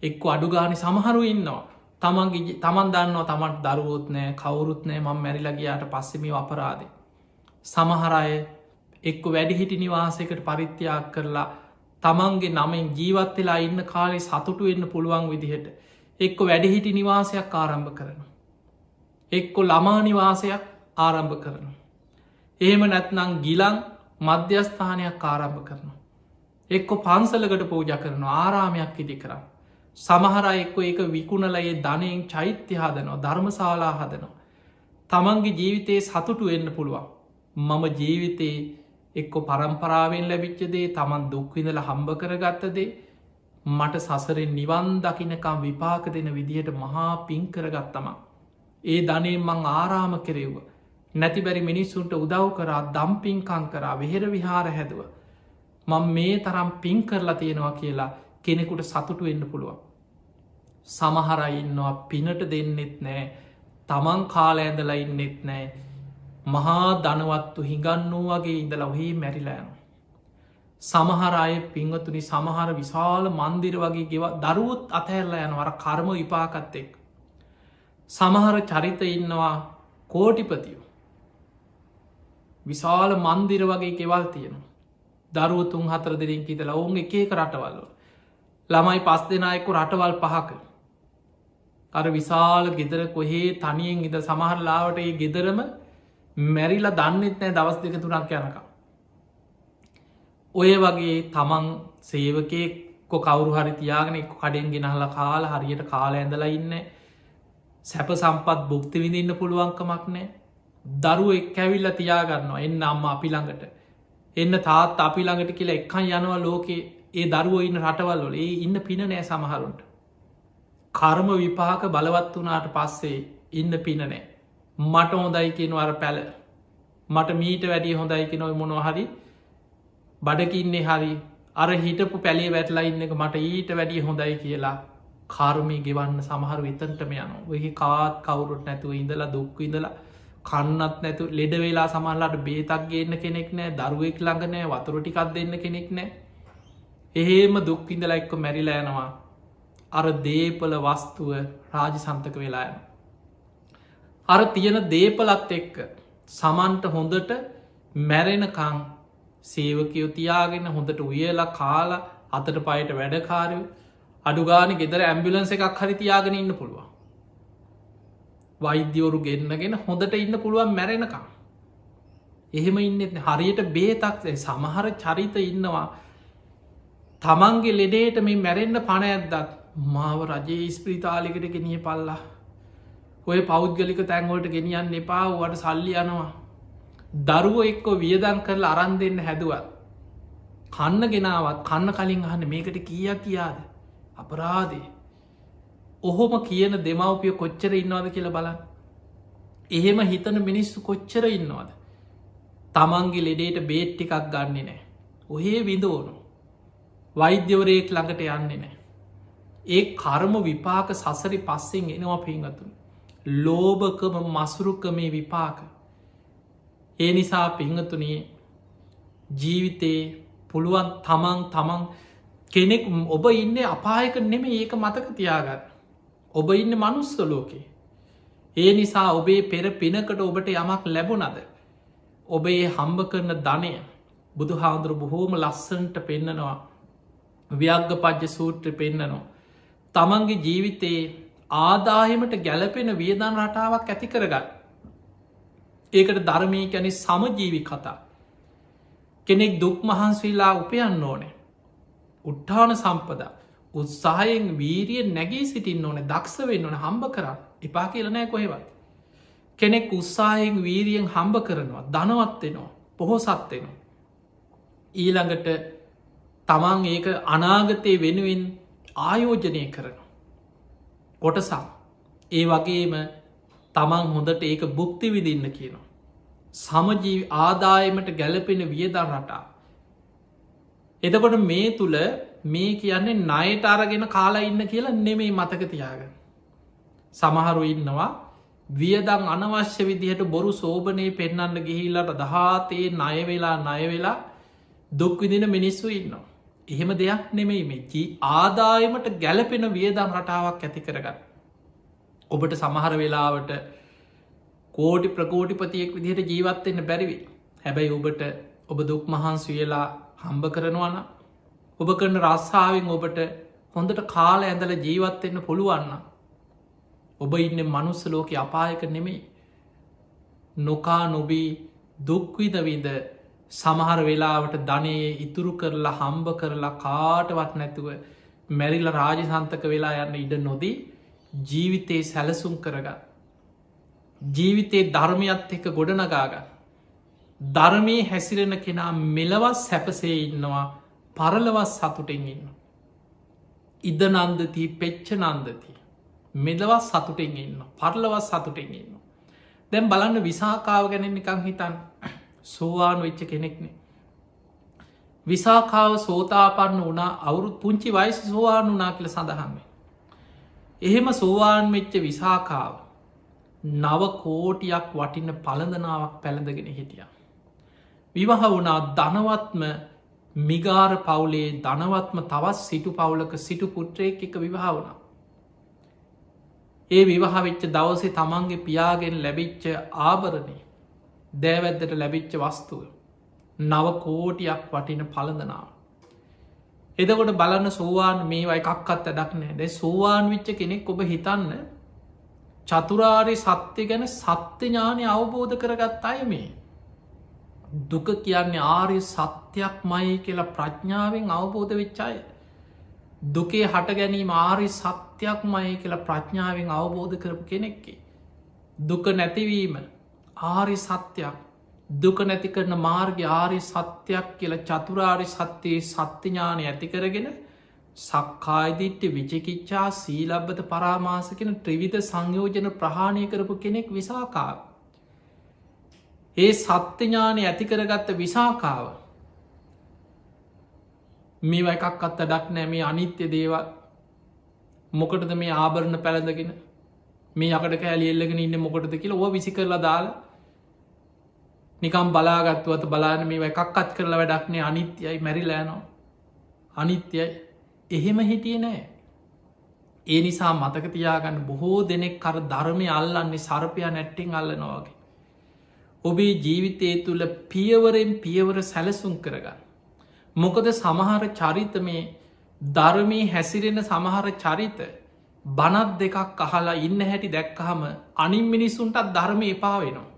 එක්කො අඩුගානි සමහරු ඉන්නවා. තමන් දන්නවා තමන්ට දරුවොත් නෑ කවුරුත් නෑ මං මැරිලගයාට පස්සෙම අපරාදේ. සමහරය එක්ක වැඩිහිටි නිවාසයකට පරිත්‍යාග කරලා තමන්ගේ නමෙන් ජීවත් වෙලා ඉන්න කාලේ සතුටු වෙන්න පුළුවන් විදිහට එක්ක වැඩිහිටි නිවාසයක් ආරම්භ කරන. එක්කො ළමා නිවාසයක් ආරම්භ කරන. එහෙම නැත්නං ගිලන් මධ්‍යස්ථානයක් ආරම්භ කරන. එක්කො පන්සලකට පූජ කරන ආරාමයක් ඉදි කරන්න. සමහර එක්කො එක විකුණලයේ ධනයෙන් චෛත්‍ය හදනවා ධර්මශාලා හදනවා. තමන්ගේ ජීවිතයේ සතුටු වෙන්න පුළුවන්. මම ජීවිතයේ එක්කො පරම්පරාවෙන් ලැබිච්චදේ තමන් දුක්විඳල හම්බ කරගත්තදේ මට සසරෙන් නිවන් දකිනකම් විපාක දෙන විදිහට මහා පින් කරගත්තම. ඒ ධනයෙන් මං ආරාම කෙරෙව්ව. නැතිබැරි මිනිස්සුන්ට උදව් කරා දම්පින්කං කරා වෙහෙර විහාර හැදුව. මං මේ තරම් පින් කරලා තියෙනවා කියලා කෙනෙකුට සතුටු වෙන්න පුළුවන්. සමහරයින්නවා පිනට දෙන්නෙත් නෑ තමන් කාලඇඳලා ඉන්නෙත් නෑ මහා ධනවත්තු හිඟන්නූ වගේ ඉඳලා ඔහේ මැරිලෑන. සමහර අය පිංවතුනි සමහර විශාල මන්දිර වගේ ගෙව දරුවොත් අතැරලා යනවර කර්ම විපාකත් එක්. සමහර චරිත ඉන්නවා කෝටිපතියෝ විශාල මන්දිර වගේ ගෙවල් තියෙනවා. දරුවතුන් 4 දෙනෙක් ඉඳලා ඔවුන් එක එක රටවල්ල ළමයි 5 දෙනායකු රටවල් 5ක අර විශාල ගෙදර කොහේ තනියෙන් ඉද සමහරලාවට ඒ ගෙදරම මැරිලා දන්නෙත් නෑ දවස් 2-3ක් යනකම්. ඔය වගේ තමන් සේවකයෙක්කො කවරු හරි තියාගෙන එක්ක කඩෙන් ගෙනහලා කාලා හරියට කාලා ඇඳලා ඉන්න සැප සම්පත් බුක්ති විඳන්න පුළුවන්කමක් නෑ. දරුව එක් ඇවිල්ල තියාගන්නවා එන්න අම්ම අපි ළඟට එන්න තාත් අපි ළඟට කියලා එක්කන් යනවා ලෝකේ ඒ දරුව ඉන්න රටවල්ලොල ඒ ඉන්න පින නෑ සමහරුන්ට. කර්ම විපාක බලවත් වනාට පස්සේ ඉන්න පින නෑ. මට හොඳයි කියෙනු අර පැල මට මීට වැඩිය හොඳයි කියෙනොයි මොනොහරි බඩකින්නේ හරි අර හිටපු පැළේ වැටලා ඉන්න එක මට ඊට වැඩිය හොඳයි කියලා කාර්මය ගෙවන්න සමහර විතන්ටම යන ඔහි කාත් කවුරුත් නැතුව ඉඳලා දුක්ක ඉඳලා කන්නත් නැතු ලෙඩ වෙලා සමහරලාට බේතක් ගන්න කෙනෙක් නෑ දරුවෙක් ළඟ නෑ වතුර ටිකක් දෙන්න කෙනෙක් නෑ. එහෙම දුක් ඉඳලා එක්ක මැරිලා යනවා අර දේපල වස්තුව රාජ සන්තක වෙලායන. අර තියෙන දේපලත් එක්ක සමන්ට හොඳට මැරෙනකං සේවකයෝ තියාගෙන හොඳට උයලා කාලා අතට පයට වැඩකාරයෝ අඩුගාන ගෙදර ඇම්බිලන්ස එකක් හරි තියාගෙන ඉන්න පුළුවන්. වෛද්‍යවරු ගෙන්න්නගෙන හොඳට ඉන්න පුළුවන් මැරෙනකම්. එහෙම ඉන්න හරියට බේතක් සමහර චරිත ඉන්නවා තමන්ගේ ලෙඩේට මේ මැරෙන්න්න පණ ඇද්දත් මාව රජයේ ස්ප්‍රීතාලිකට ගෙනිය පල්ලා ඔය පෞද්ගලික තැන්වලට ගෙනියන්න එපා වට සල්ලි යනවා. දරුව එක්කො වියදන් කරලා අරන් දෙන්න හැදුවත් කන්න ගෙනාවත් කන්න කලින් අහන්න මේකට කියක් කියාද අපරාදේ ඔහොම කියන දෙමවපිය කොච්චර ඉන්නවාද කියලා බලන්න. එහෙම හිතන මිනිස්සු කොච්චර ඉන්නවාද තමන්ගේ ලෙඩේට බේට් ටිකක් ගන්න නෑ ඔහේ විඳෝනු වෛද්‍යවරයෙක් ළඟට යන්නේ නෑ. ඒ කර්ම විපාක සසරි පස්සෙන් එනවා පින්ගතුන් ලෝභකම මසුරුකමේ විපාක. ඒ නිසා පිංහතුනේ ජීවිතේ පුළුවන් තමන් කෙනෙක් ඔබ ඉන්න අපායක නෙම ඒක මතක තියාගන්න. ඔබ ඉන්න මනුස්ස ලෝකේ. ඒ නිසා ඔබේ පෙර පිනකට ඔබට යමක් ලැබුණද. ඔබේ හම්බ කරන ධනය බුදු හාමුදුරු බොහෝම ලස්සන්ට පෙන්නනවා ව්‍යග්ග පජ්්‍ය සූත්‍ර පෙන්නනවා. තමන්ගේ ජීවිතයේ ආදායමට ගැලපෙන වියදන් රටාවක් ඇති කරගන්න. ඒකට ධර්මය කැනෙ සමජීවි කතා. කෙනෙක් දුක් මහන්සවිලා උපයන්න ඕනේ. උට්ඨාන සම්පදා උත්සාහයෙන් වීරිය නැගී සිටින්න ඕන දක්ෂ වෙන්න ඕන හම්බ කරන්න එපා කියලනෑ කොහෙවත්. කෙනෙක් උත්සාහයෙන් වීරියෙන් හම්බ කරනවා ධනවත්වෙනවා පොහොසත්වෙනවා. ඊළඟට තමන් ඒක අනාගතය වෙනුවෙන් ආයෝජනය කරන. කොටසක් ඒ වගේම තමන් හොඳට ඒක බුක්ති විදින්න කියනවා. සමජීවි ආදායමට ගැලපෙන වියදන් රටා. එතකොට මේ තුළ මේ කියන්නේ ණයට අරගෙන කාලා ඉන්න කියලා නෙමෙයි මතක තියාගන්න. සමහරු ඉන්නවා වියදන් අනවශ්‍ය විදිහට බොරු සෝභනය පෙන්නන්න ගිහිල්ලට දහතේ ණයවෙලා දුක්විදින මිනිස්සු ඉන්නවා. එහෙම දෙයක් නෙමෙයි මේ ආදායමට ගැලපෙන වියදන් රටාවක් ඇති කරගන්න. ඔබට සමහර වෙලාවට කෝටි ප්‍රකෝටිපතියෙක් විදිහට ජීවත්වෙන්න බැරිවි. හැබැයි ඔබට ඔබ දුක් මහන්සි වෙලා හම්බ කරනවන ඔබ කරන රස්සාාවෙන් ඔබට හොඳට කාල ඇඳල ජීවත්වෙන්න පුළුවන්න ඔබ ඉන්න මනුස්ස ලෝක අපායක නෙමෙයි නොකා නොබී දුක්විදවිද සමහර වෙලාවට ධනයේ ඉතුරු කරලා හම්බ කරලා කාටවත් නැතුව මැරිල රාජසන්තක වෙලා යන්න ඉඩ නොදී ජීවිතයේ සැලසුම් කරගන්න ජීවිතයේ ධර්මයත් එක ගොඩනගාගන්න ධර්මී හැසිරෙන කෙනා මෙලවස් සැපසේ ඉන්නවා පරලවස් සතුටෙන් ඉන්න ඉද නන්දති පෙච්ච නන්දති මෙදවස් සතුටෙන් ඉන්න පරලවස් සතුටෙන් ඉන්න දැම් බලන්න විසාකාව ගැන නිකං හිතන් සෝවාන් වෙච්ච කෙනෙක්නේ විසාකාව සෝතාපන්න වනා අවුරුත් පුංචි වයිස සෝවාන් වනා කියල සඳහන්ේ එහෙම සෝවාන් වෙච්ච විසාකාව නව කෝටියක් වටින්න පළඳනාවක් පැළඳගෙන හිටිය විවාහ වුණා ධනවත්ම මිගාර පවුලේ ධනවත්ම තවත් සිටු පවුලක සිටු පුට්‍රයෙක් එක විවාහ වුණා ඒ විවාහවෙච්ච දවසේ තමන්ගේ පියාගෙන් ලැබිච්ච ආභරණය දෑවැද්දට ලැබිච්ච වස්තුව නව කෝටියක් වටින පළඳනාව එදකොට බලන්න සෝවාන් මේවා එකක්කත් ඇඩක් නෑ දැ සෝවාන් විච්ච කෙනෙක් ඔබ හිතන්න චතුරාරය සත්‍යය ගැන සත්‍ය ඥානය අවබෝධ කරගත් අය මේ දුක කියන්නේ ආරය සත්‍යයක් මයි කියලා ප්‍රඥාවෙන් අවබෝධ වෙච්චාය දුකේ හට ගැනීම ආරි සත්‍යයක් මයි කියලා ප්‍රඥාවෙන් අවබෝධ කරපු කෙනෙක්කේ දුක නැතිවීම ආරි සත්‍යයක් දුක නැති කරන මාර්ග ආරි සත්‍යයක් කියලා චතුරාරි සත්‍යයේ සත්‍යඥානය ඇති කරගෙන සක්කායිදිට්ට විචකිච්චා සීලබ්බත පරාමාසකෙන ත්‍රිවිධ සංයෝජන ප්‍රහාණය කරපු කෙනෙක් විසාකාව ඒ සත්‍යඥානය ඇති කරගත්ත විසාකාව මේ එකක් අත් අඩක් නෑ මේ අනිත්‍ය දේවල් මොකටද මේ ආභරණ පැළඳගෙන මේ අකට කෑලි එල්ලගෙන ඉන්න මොකටද කියලා ඔව විසි කරලා දාලා නිකම් බලාගත්තුවත බලාන මේ එකක් අත් කරලා වැඩක්නේ අනිත්‍යයි මැරිලෑනවා අනිත්‍යයි එහෙම හිටිය නෑ ඒ නිසා මතක තියාගන්න බොහෝ දෙනෙක් කර ධර්මය අල්ලන්නේ සර්පයා නැට්ටෙන් අල්ලනවාගේ ඔබේ ජීවිතය තුළ පියවරෙන් පියවර සැලසුම් කරගන්න මොකද සමහර චරිත මේ ධර්මී හැසිරෙන සමහර චරිත බනත් දෙකක් අහලා ඉන්න හැටි දැක්කහම අනින් මිනිස්සුන්ටත් ධර්ම එපා වෙනවා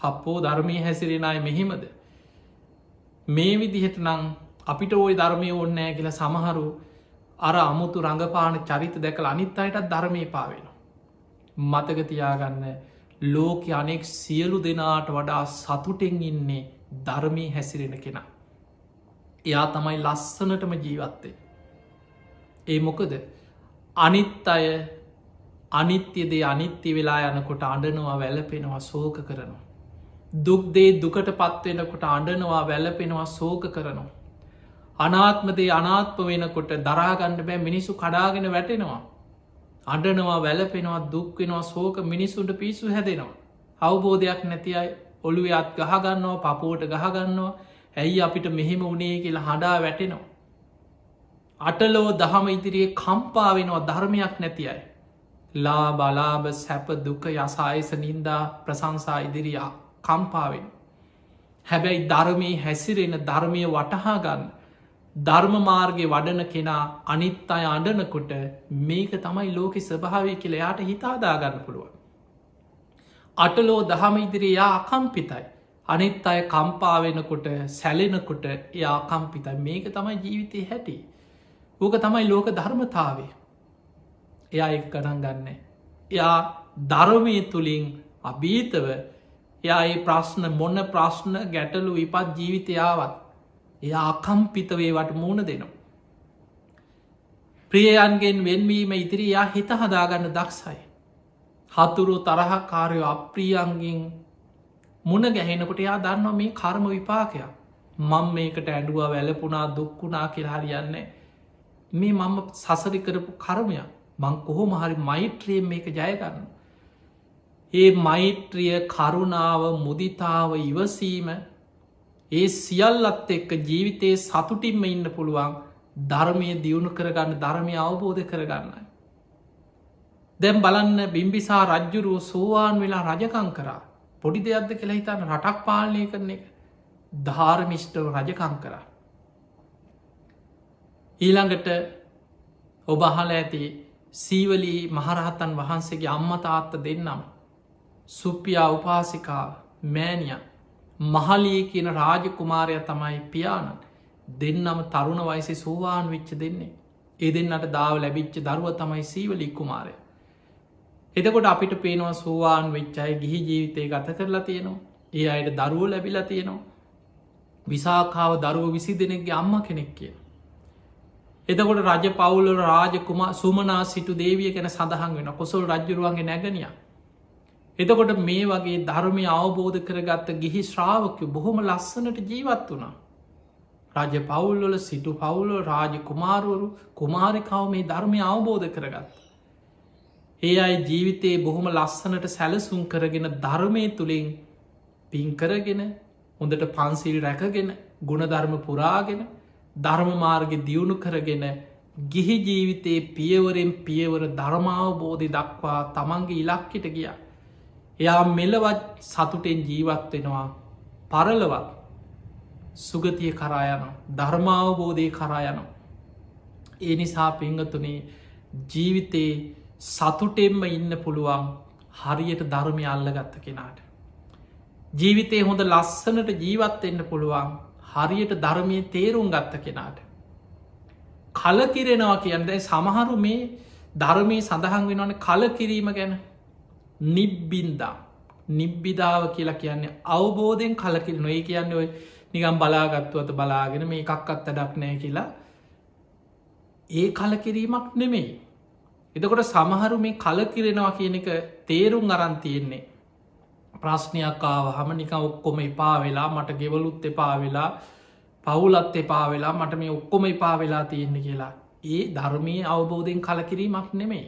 හප්පෝ ධර්මී හැසිරෙනයි මෙහෙමද මේ විදිහට නං අපිට ඔය ධර්මය ඕන්නෑ කියලා සමහරු අර අමුතු රඟපාන චරිත දැකල අනිත් අයටත් ධර්මය පාවෙන මතක තියාගන්න ලෝක අනෙක් සියලු දෙනාට වඩා සතුටෙන් ඉන්නේ ධර්මී හැසිරෙන කෙනා එයා තමයි ලස්සනටම ජීවත්තේ ඒ මොකද අනිත් අය අනිත්‍යදේ අනිත්‍ය වෙලා යනකොට අඩනවා වැලපෙනවා සෝක කරනවා දුක්දේ දුකට පත්වෙනකොට අඩනවා වැලපෙනවා සෝක කරනවා අනාත්මදේ අනාත්ම වෙනකොට දරාගණ්ඩ බෑ මිනිස්සු කඩාගෙන වැටෙනවා අඩනවා වැලපෙනවා දුක්වෙනවා සෝක මිනිස්සුන්ට පිස්සු හැදෙනවා අවබෝධයක් නැති අයි ඔළුවේ අත් ගහගන්නවා පපුුවට ගහගන්නවා ඇයි අපිට මෙහෙම වනේ කියලා හඬා වැටෙනවා අටලෝ දහම ඉදිරියේ කම්පා වෙනවා ධර්මයක් නැති අයි ලා බලාබ සැප දුක යසායස නින්දා ප්‍රසංසා ඉදිරියා කම්පාවෙන හැබැයි ධර්මය හැසිරෙන ධර්මය වටහාගන්න ධර්ම මාර්ගය වඩන කෙනා අනිත් අය අඩනකොට මේක තමයි ලෝක ස්වභාවය කියල යාට හිතාදාගන්න පුළුවන් අටලෝ දහම ඉදිරියා අකම්පිතයි අනිත් අය කම්පාවෙනකොට සැලෙනකොට එයා කම්පිතයි මේක තමයි ජීවිතය හැටි ඕක තමයි ලෝක ධර්මතාවේ එයා එක් ගණන් ගන්න එයා ධර්මය තුළින් අභීතව එයා ඒ ප්‍රශ්න මොන්න ප්‍රශ්න ගැටලු විපත් ජීවිතයාවත් එයා අකම්පිතවේවට මූුණ දෙනවා ප්‍රියයන්ගෙන් වෙන්වීම ඉදිරි යා හිත හදාගන්න දක්ෂයි හතුරු තරහකාරයෝ අප්‍රියන්ගෙන් මුණ ගැහෙනකොට යා දන්නවා මේ කර්ම විපාකයක් මං මේකට ඇඩුවා වැලපුනා දුක්කුණා කියලා හරියන්නේ මේ මම සසරි කරපු කර්මයක් මං කොහොම හරි මෛත්‍රියෙන් මේක ජයගන්න ඒ මෛත්‍රිය කරුණාව මුදිතාව ඉවසීම ඒ සියල්ලත් එක්ක ජීවිතයේ සතුටින්ම ඉන්න පුළුවන් ධර්මය දියුණු කරගන්න ධර්මය අවබෝධ කරගන්නයි දැම් බලන්න බිම්බිසා රජ්ජුරුව සෝවාන් වෙලා රජකං කරා පොඩි දෙයක්ද කියලා හිතන්න රටක් පාලනය කරන එක ධාර්මිෂ්ඨව රජකං කරා. ඊළඟට ඔබ අහලා ඇති සීවලී මහරහතන් වහන්සේගේ අම්ම තාත්ත දෙන්නම් සුප්පියා උපාසිකා මෑණිය මහලී කියන රාජකුමාරය තමයි පියාණන් දෙන්නම තරුණ වයසේ සෝවාන් වෙච්ච දෙන්නේ. ඒ දෙන්නට දාව ලැබිච්ච දරුව තමයි සීවලී කුමාරය. එතකොට අපිට පේනවා සෝවාන් වෙච්චයි ගිහි ජීවිතය ගත කරලා තියෙනවා. ඒ අයට දරුව ලැබිලා තියෙනවා. විසාකාව දරුව 20 දෙනෙක්ගේ අම්ම කෙනෙක් කිය. එතකොට රජ පවුල රාජකුමා සුමනා සිටු දේවිය ගැන සඳහන් වෙන කොසල් රජ්ජුරුවන්ගේ නැගනිය. එතකොට මේ වගේ ධර්මය අවබෝධ කරගත්ත ගිහි ශ්‍රාවකය බොහොම ලස්සනට ජීවත් වුණා. රජ පවුල්වල සිටු පවුල රාජ කුමාරුවරු කුමාරිකාව මේ ධර්මය අවබෝධ කරගත්. ඒ අයි ජීවිතයේ බොහොම ලස්සනට සැලසුම් කරගෙන ධර්මය තුළින් පින්කරගෙන හොඳට පන්සිල් රැකගෙන ගුණධර්ම පුරාගෙන ධර්මමාර්ග දියුණු කරගෙන ගිහි ජීවිතයේ පියවරෙන් පියවර ධර්මාවබෝධය දක්වා තමන්ගේ ඉලක්කිට ගිය. එයා මෙලවත් සතුටෙන් ජීවත් වෙනවා පරලවත් සුගතිය කරායන ධර්මාවබෝධය කරායන. ඒ නිසා පිංගතුනේ ජීවිතයේ සතුටෙන්ම ඉන්න පුළුවන් හරියට ධර්මය අල්ලගත්ත කෙනාට. ජීවිතය හොඳ ලස්සනට ජීවත්වෙන්න පුළුවන් හරියට ධර්මය තේරුම් ගත්ත කෙනාට. කලකිරෙනවා කියන්න සමහරු මේ ධර්මය සඳහන් වෙනවන කලකිරීම ගැන නිබ්බින්දා නිබ්බිධාව කියලා කියන්නේ අවබෝධයෙන් කලකිරෙන ඒ කියන්න ඔය නිගම් බලාගත්තුවත බලාගෙන මේ එකක් අත්තඩක් නෑ කියලා ඒ කලකිරීමක් නෙමෙයි. එතකොට සමහරු මේ කලකිරෙනවා කියන එක තේරුම් අරන් තියෙන්නේ. ප්‍රශ්නයක් ආවහම නික ඔක්කොම එපා වෙලා මට ගෙවලුත් එපා වෙලා පවුලත් එපා වෙලා මට මේ ඔක්කොම එපා වෙලා තියෙන්නේ කියලා. ඒ ධර්මය අවබෝධයෙන් කලකිරීමක් නෙමෙයි.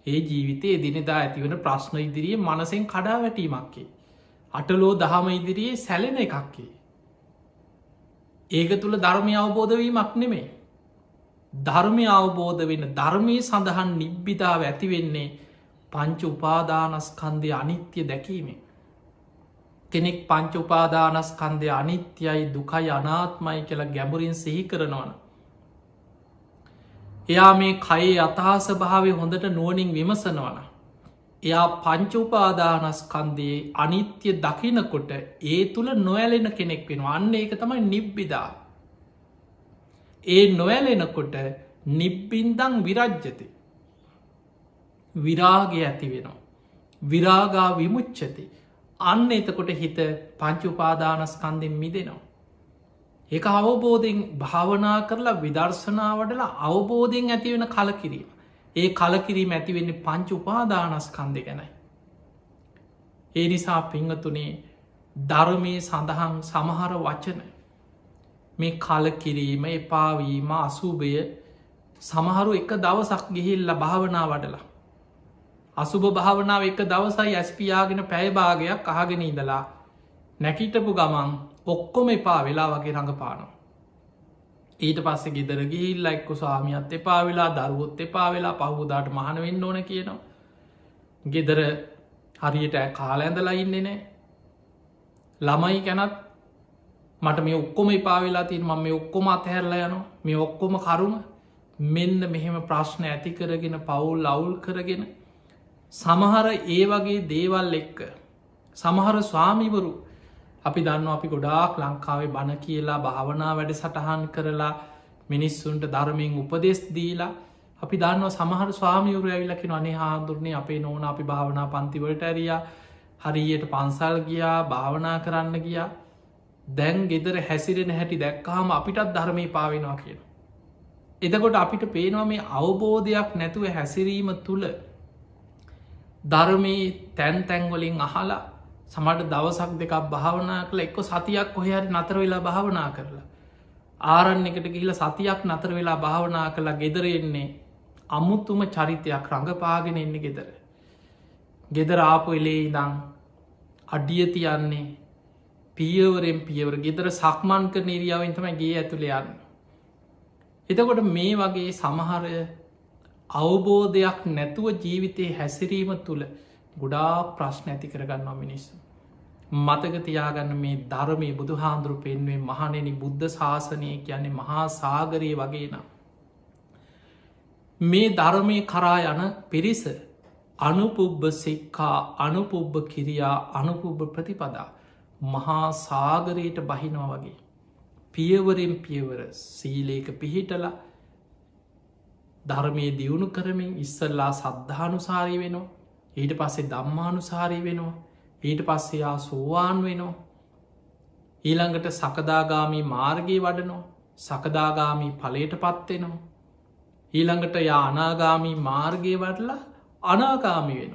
ඒ ජීවිතයේ දිනෙදා ඇතිවන ප්‍රශ්න ඉදිරියේ මනසෙන් කඩා වැටීමක්කේ. අටලෝ දහම ඉදිරියේ සැලෙන එකක්කේ. ඒක තුළ ධර්මය අවබෝධවීමක් නෙමේ. ධර්මය අවබෝධ වෙන ධර්මය සඳහන් නිබ්බිධාව ඇතිවෙන්නේ පංච උපාදානස්කන්දය අනිත්‍ය දැකීමේ. කෙනෙක් පංච උපාදානස්කන්දය අනිත්‍යයි දුකයි අනාත්මයි කියලා ගැඹුරින් සිහි කරනවන. එයා මේ කයේ අතහස භාවය හොඳට නුවනින් විමසනවන. එයා පංච උපාදානස්කන්දයේ අනිත්‍ය දකිනකොට ඒ තුළ නොඇලෙන කෙනෙක් වෙනවා. අන්න ඒක තමයි නිබ්බිධා. ඒ නොඇලෙනකොට නිබ්බින්දං විරජ්ජති. විරාගය ඇති වෙනවා. විරාගා විමුච්චති. අන්න එතකොට හිත පංච උපාදානස්කන්දෙන් මිදෙනවා. ඒක අවබෝධයෙන් භාවනා කරලා විදර්ශනාවටලා අවබෝධයෙන් ඇතිවෙන කලකිරීම. ඒ කලකිරීම ඇතිවෙන්නේ පංච උපාදානස්කන්දය ගැනයි. ඒ නිසා පිංහතුනේ ධර්මය සඳහන් සමහර වචන මේ කලකිරීම එපාවීම අසුභය සමහරු එක දවසක් ගිහිල්ල භාවනා වඩලා. අසුභ භාවනාව එක දවසයි ඇස්පියාගෙන පැයභාගයක් අහගෙන ඉඳලා නැකිටපු ගමන් ඔක්කොම එපා වෙලා වගේ රඟපානවා. ඊට පස්සේ ගෙදර ගිහිල්ලා එක්ක ස්වාමියත් එපා වෙලා දරුවොත් එපා වෙලා පහුදාට මහන වෙන්න ඕන කියනවා. ගෙදර හරියට කාලා ඇඳලා ඉන්නේ නෑ. ළමයි ගැනත් මට මේ ඔක්කොම එපා වෙලා තින් ම මේ ඔක්කොම අතහැරලා යනවා මේ ඔක්කොම කරුම මෙන්න මෙහෙම ප්‍රශ්න ඇති කරගෙන පවුල් අවුල් කරගෙන සමහර ඒ වගේ දේවල් එක්ක සමහර ස්වාමිවරු අපි දන්න අපි ගොඩාක් ලංකාවේ බණ කියලා භාවනා වැඩ සටහන් කරලා මිනිස්සුන්ට ධර්මයෙන් උපදෙස් දීලා අපි දන්නවා සමහර ස්වාමියවරු ඇවිලකින අනේ හාදුරනේ අපේ නෝන අපි භාවනා පන්තිවලට ඇරියා හරියට පන්සල් ගියා භාවනා කරන්න ගියා දැන් ගෙදර හැසිරෙන හැටි දැක්කාම අපිටත් ධර්මය පාවෙනවා කියන. එදකොට අපිට පේනවා මේ අවබෝධයක් නැතුව හැසිරීම තුළ ධර්මී තැන් තැන්වලින් අහලා සමට දවසක් දෙකක් භාවනා කළ එක්ක සතියක් කොහරි නතර වෙලා භාවනා කරලා. ආරන්න එකට ගිහිල සතියක් නතර වෙලා භාවනා කළා ගෙදර එන්නේ අමුත්තුම චරිතයක් රඟපාගෙන එන්න ගෙදර. ගෙදර ආපු එලේ ඉදං අඩිය තියන්නේ පියවරෙන් පියවර ගෙදර සක්මන්ක නිරියාවෙන් තමයි ගේ ඇතුළ යන්න. එතකොට මේ වගේ සමහරය අවබෝධයක් නැතුව ජීවිතයේ හැසිරීම තුළ ගොඩා ප්‍රශ්න ඇති කරගන්නවා මිනිස්සු. මතකතියාගන්න මේ ධර්මය බුදු හාන්දුරු පෙන්වේ මහනෙනි බුද්ධ ශාසනය කියන්නේ මහා සාගරය වගේනම්. මේ ධර්මය කරා යන පිරිස අනුපුබ්බ සික්කා අනුපුබ්බ කිරියා අනුපුබ්බ ප්‍රතිපදා මහා සාගරයට බහිනවා වගේ. පියවරෙන් පියවර සීලේක පිහිටල ධර්මය දියුණු කරමින් ඉස්සල්ලා සද්ධානුසාරී වෙනවා. ඊට පස්සේ දම්මානුසාරී වෙනවා. ඊට පස්සයා සෝවාන් වෙනවා. ඊළඟට සකදාගාමී මාර්ගී වඩනෝ සකදාගාමී පලයට පත්වෙනවා. ඊළඟට යා අනාගාමී මාර්ගය වඩලා අනාගාමි වෙන.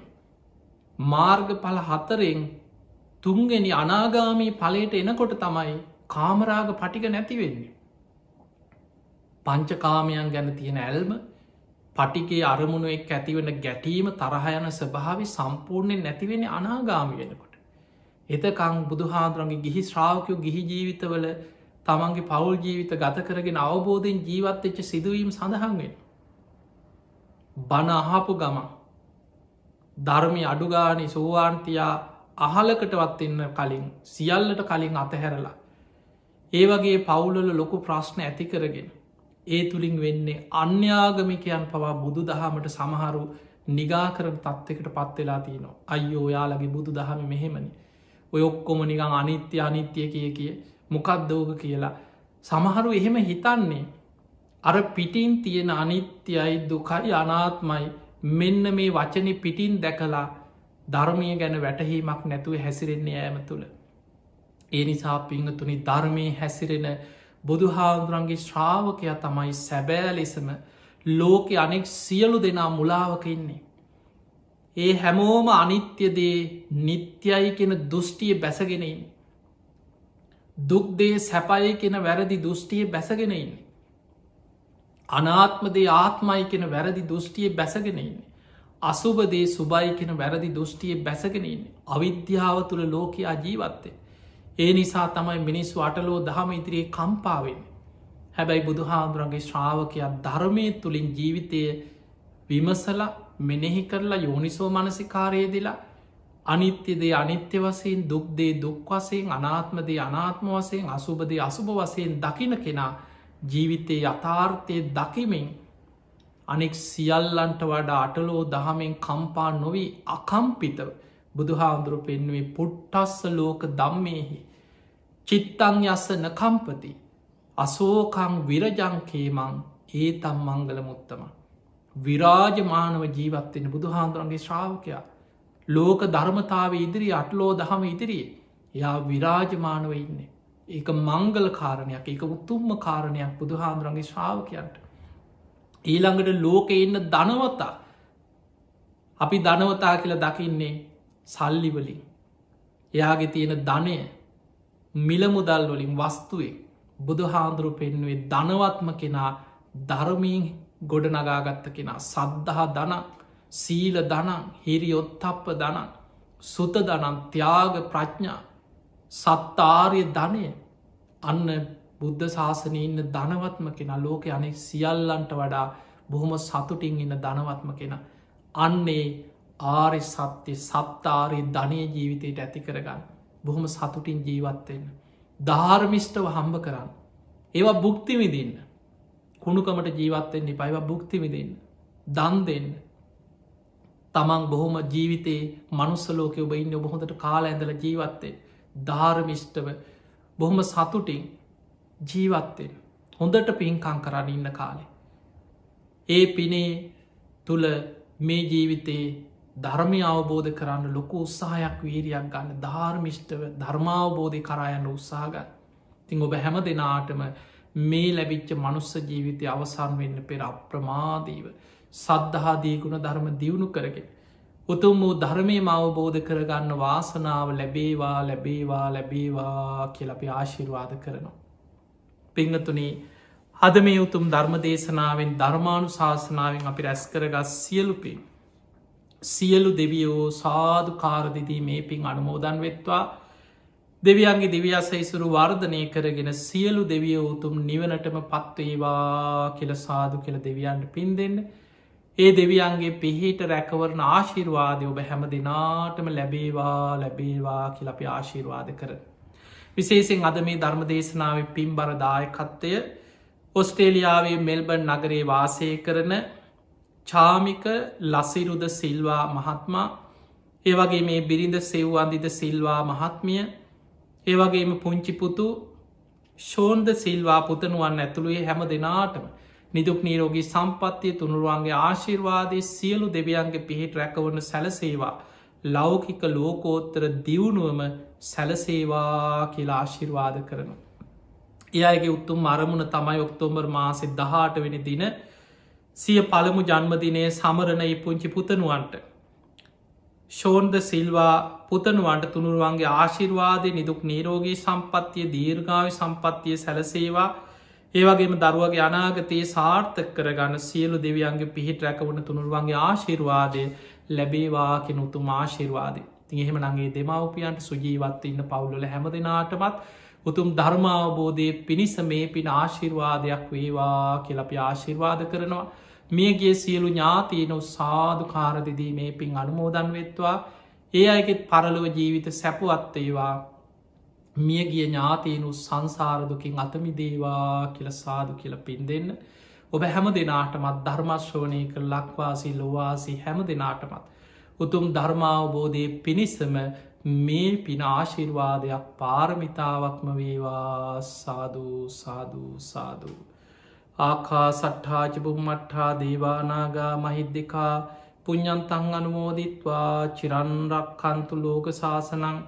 මාර්ග පල 4ෙන් තුන්ගෙන අනාගාමී පලයට එනකොට තමයි කාමරාග පටික නැතිවෙන්නේ. පංචකාමයන් ගැන තියෙන ඇල්ම පටිගේ අරමුණු එක් ඇතිවන ගැටීම තරහයන ස්වභාවි සම්පූර්ණයෙන් නැතිවෙන අනාගාමි වෙනකොට. එතකං බුදු හාදුරන්ගේ ගිහි ශ්‍රාවකයෝ ගිහි ජීවිතවල තමන්ගේ පවුල් ජීවිත ගත කරගෙන අවබෝධයෙන් ජීවත්වෙච්ච සිදුවීම් සඳහන් වෙන. බණ අහපු ගම ධර්මය අඩුගානි සෝවාන්තියා අහලකටවත් එන්න කලින් සියල්ලට කලින් අතහැරලා. ඒ වගේ පවුලල ලොකු ප්‍රශ්න ඇති කරගෙන. ඒ තුළින් වෙන්නේ අන්‍යාගමිකයන් පවා බුදු දහමට සමහරු නිගාකරන තත්වකට පත්වෙලා තියනවා. අයියෝ ඔයාලගේ බුදු දහම මෙහෙමනි. ඔය ඔක්කොම නිගං අනිත්‍ය අනිත්‍යය කිය මොකක්දෝග කියලා. සමහරු එහෙම හිතන්නේ අර පිටින් තියෙන අනිත්‍යයි දුකයි අනාත්මයි මෙන්න මේ වචනි පිටින් දැකලා ධර්මය ගැන වැටහීමක් නැතුව හැසිරෙන්නේ ෑම තුළ. ඒ නිසා පිංහතුනි ධර්මය හැසිරෙන බුදු හාදුරන්ගේ ශ්‍රාවකයා තමයි සැබෑ ලෙසම ලෝක අනෙක් සියලු දෙනා මුලාවක ඉන්නේ. ඒ හැමෝම අනිත්‍යදේ නිත්‍යයි කෙන දෘෂ්ටිය බැසගෙනයින්. දුක්දේ සැපයි කෙන වැරදි දෘෂ්ටිය බැසගෙනයින්. අනාත්මදේ ආත්මයි කෙන වැරදි දෘෂ්ටිය බැසගෙනයින්. අසුබදේ සුබයි කෙන වැරදි දෘෂ්ටිය බැසගෙනයින්. අවිද්‍යාව තුළ ලෝකයා ජීවත්තේ. ඒ නිසා තමයි මිනිස්සු අටලෝ දහම ඉදිරියේ කම්පාවෙන්. හැබැයි බුදු හාදුරන්ගේ ශ්‍රාවකයක් ධර්මය තුළින් ජීවිතය විමසල මෙනෙහි කරලා යෝනිසෝ මනසිකාරයේදිලා අනිත්‍යදේ අනිත්‍ය වසයෙන් දුක්දේ දුක් වසයෙන් අනාත්මදේ අනාත්ම වසයෙන් අසුබදේ අසුභ වසයෙන් දකින කෙනා ජීවිතයේ යථාර්ථය දකිමින් අනෙක් සියල්ලන්ට වඩා අටලෝ දහමෙන් කම්පා නොවී අකම්පිතව බුදු හාමුදුරු පෙන්වේ පුට්ටස්ස ලෝක දම්මයෙහි චිත්තං යස්ස නකම්පති අසෝකං විරජංකේමං ඒතම් මංගල මුත්තම. විරාජමානව ජීවත්වෙන බුදු හාන්දුරන්ගේ ශ්‍රාවකයා ලෝක ධර්මතාව ඉදිරි අටලෝ දහම ඉදිරියේ යා විරාජමානව ඉන්න. ඒක මංගල කාරණයක් එක උතුම්ම කාරණයක් බුදු හාන්දුරන්ගේ ශ්‍රාවකයන්ට. ඊළඟට ලෝක එන්න ධනවතා අපි ධනවතා කියලා දකින්නේ සල්ලිවලින් එයාගේ තියෙන ධනය මිලමුදල් වලින් වස්තුවේ බුදු හාන්දුරු පෙන්වේ ධනවත්ම කෙනා ධර්මීන් ගොඩ නගාගත්ත කෙනා සද්ධහා දනක් සීල දනං හිරියොත්තප්ප දනං සුත දනම් ත්‍යාග ප්‍රඥා සත්තාරය ධනය අන්න බුද්ධ ශාසනය ඉන්න ධනවත්ම කෙන ලෝක අනෙක් සියල්ලන්ට වඩා බොහොම සතුටින් ඉන්න ධනවත්ම කෙන අන්නේ ආරි සත්‍යය සත්තාරය ධනය ජීවිතයට ඇති කරගන්න බොහොම සතුටින් ජීවත්වෙන්න ධාර්මිෂ්ටව හම්බ කරන්න ඒවා බුක්තිවිදින්න කුණුකමට ජීවත්වෙන් නිපයිව බුක්තිවිදින්න දන් දෙන්න තමන් බොහොම ජීවිතයේ මනුස්සලෝකය ඔබ ඉන්න ඔබහොඳට කාල ඇඳල ජීවත්තේ ධාර්මිෂ්ටව බොහොම සතුටින් ජීවත්තෙන් හොඳට පින්කං කරන්න ඉන්න කාලේ. ඒ පිනේ තුළ මේ ජීවිතයේ ධර්මය අවබෝධ කරන්න ලොකු උත්සාහයක් වීරයක් ගන්න ධාර්මිෂ්ටව ධර්මාවබෝධය කරයන්න උත්සාහගන්න. තිං ඔබ හැම දෙනාටම මේ ලැබිච්ච මනුස්ස ජීවිතය අවසන් වෙන්න පෙර අප්‍රමාදීව සද්ධහාදීගුණ ධර්ම දියුණු කරගෙන. උතුම් වූ ධර්මය අවබෝධ කරගන්න වාසනාව ලැබේවා ලැබේවා ලැබේවා කියලපි ආශිර්වාද කරනවා. පිංහතුනේ හද මේ උතුම් ධර්ම දේශනාවෙන් ධර්මානු ශාසනාවෙන් අපි රැස් කරගත් සියලුපින්. සියලු දෙවියෝ සාධ කාරදිදී මේ පින් අනුමෝදන් වෙත්වා දෙවියන්ගේ දිවියසයිසුරු වර්ධනය කරගෙන සියලු දෙවිය උතුම් නිවනටම පත්වේවා කියල සාධ කියල දෙවියන්ට පින් දෙන්න. ඒ දෙවියන්ගේ පිහිට රැකවරණ ආශිර්වාදය ඔබ හැම දෙනාටම ලැබේවා ලැබේවා කියල අපි ආශිර්වාද කර. විශේසිෙන් අද මේ ධර්ම දේශනාව පින් බරදායකත්වය ඔස්ට්‍රේලියාවේ මෙල්බර්න් නගරේ වාසය කරන චාමික ලසිරුද සිල්වා මහත්මා ඒවගේ මේ බිරිඳ සෙව්වන්දිද සිල්වා මහත්මිය ඒවගේම පුංචිපුතු ශෝන්ද සිල්වා පුතනුවන් ඇතුළුවේ හැම දෙනාටම නිදුක් නීරෝගී සම්පත්තිය තුනුරුවන්ගේ ආශිර්වාදය සියලු දෙවියන්ගේ පිහිට රැකවරන සැලසේවා ලෞකික ලෝකෝත්තර දියුණුවම සැලසේවා කියලා ආශිර්වාද කරන. ඒ අයගේ උත්තුම් අරමුණ තමයි ඔක්තෝබර් මාසෙ 18 වෙනි දින සිය පළමු ජන්මදිනය සමරණ පුංචි පුතනුවන්ට ශෝන්ද සිල්වා පුතනුවන්ට තුනුරුවන්ගේ ආශිර්වාදය නිදුක් නීරෝගී සම්පත්තිය දීර්ඝාව සම්පත්තිය සැලසේවා ඒවගේම දරුවගේ අනාගතයේ සාර්ථක කරගන්න සියලු දෙවියන්ගේ පිහිට රැකවුණ තුනුරුවන්ගේ ආශිර්වාදය ලැබේවා කෙන උතුම් ආශිර්වාදය. ති එහෙම නගේ දෙමවපියන්ට සුජීවත්ව ඉන්න පවුල්ල හැම දෙනාටමත් උතුම් ධර්මාවබෝධය පිණිස මේ පින ආශිර්වාදයක් වේවා කියලපි ආශිර්වාද කරනවා. මේගේ සියලු ඥාතියනු සාධකාරදිදී මේ පින් අනුමෝදන් වෙත්වා ඒ අයගෙත් පරලොව ජීවිත සැපුවත්තේවා මියගිය ඥාතියනු සංසාරදුකින් අතමිදේවා කියල සාදු කියල පින් දෙන්න. ඔබ හැම දෙනාටමත් ධර්මශ්‍රවනය කර ලක්වාසි ලොවාසි හැම දෙනාටමත්. උතුම් ධර්මාවබෝධය පිණිසම මේ පින ආශිර්වාදයක් පාරමිතාවක්ම වේවා සාධූ සාධූ සාධූ. ආකා සට්ඨාචිබුම්මට්ඨා දේවානාගා මහිද්දිකා පුඤ්ඤන්තං අනුමෝදිත්වා චිරන්රක්කන්තු ලෝක සාසනං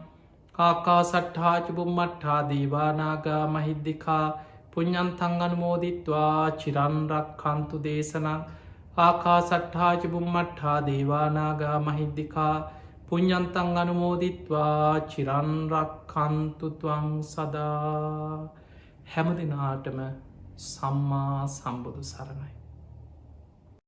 ආකා සට්ඨාචිබුම්මට්ඨා දේවානාගා මහිද්දිකා පුඤ්ඤන්තං අනුමෝදිත්වා චිරන්රක්කන්තු දේශනං ආකා සට්ඨාචිබුම්මට්ඨා දේවානාගා මහිද්දිකා පුඤ්ඤන්තං අනුමෝදිත්වා චිරන්රක්කන්තු ත්වං සදා. හැම දිනාටම සම්මා සම්බුදු සරණයි.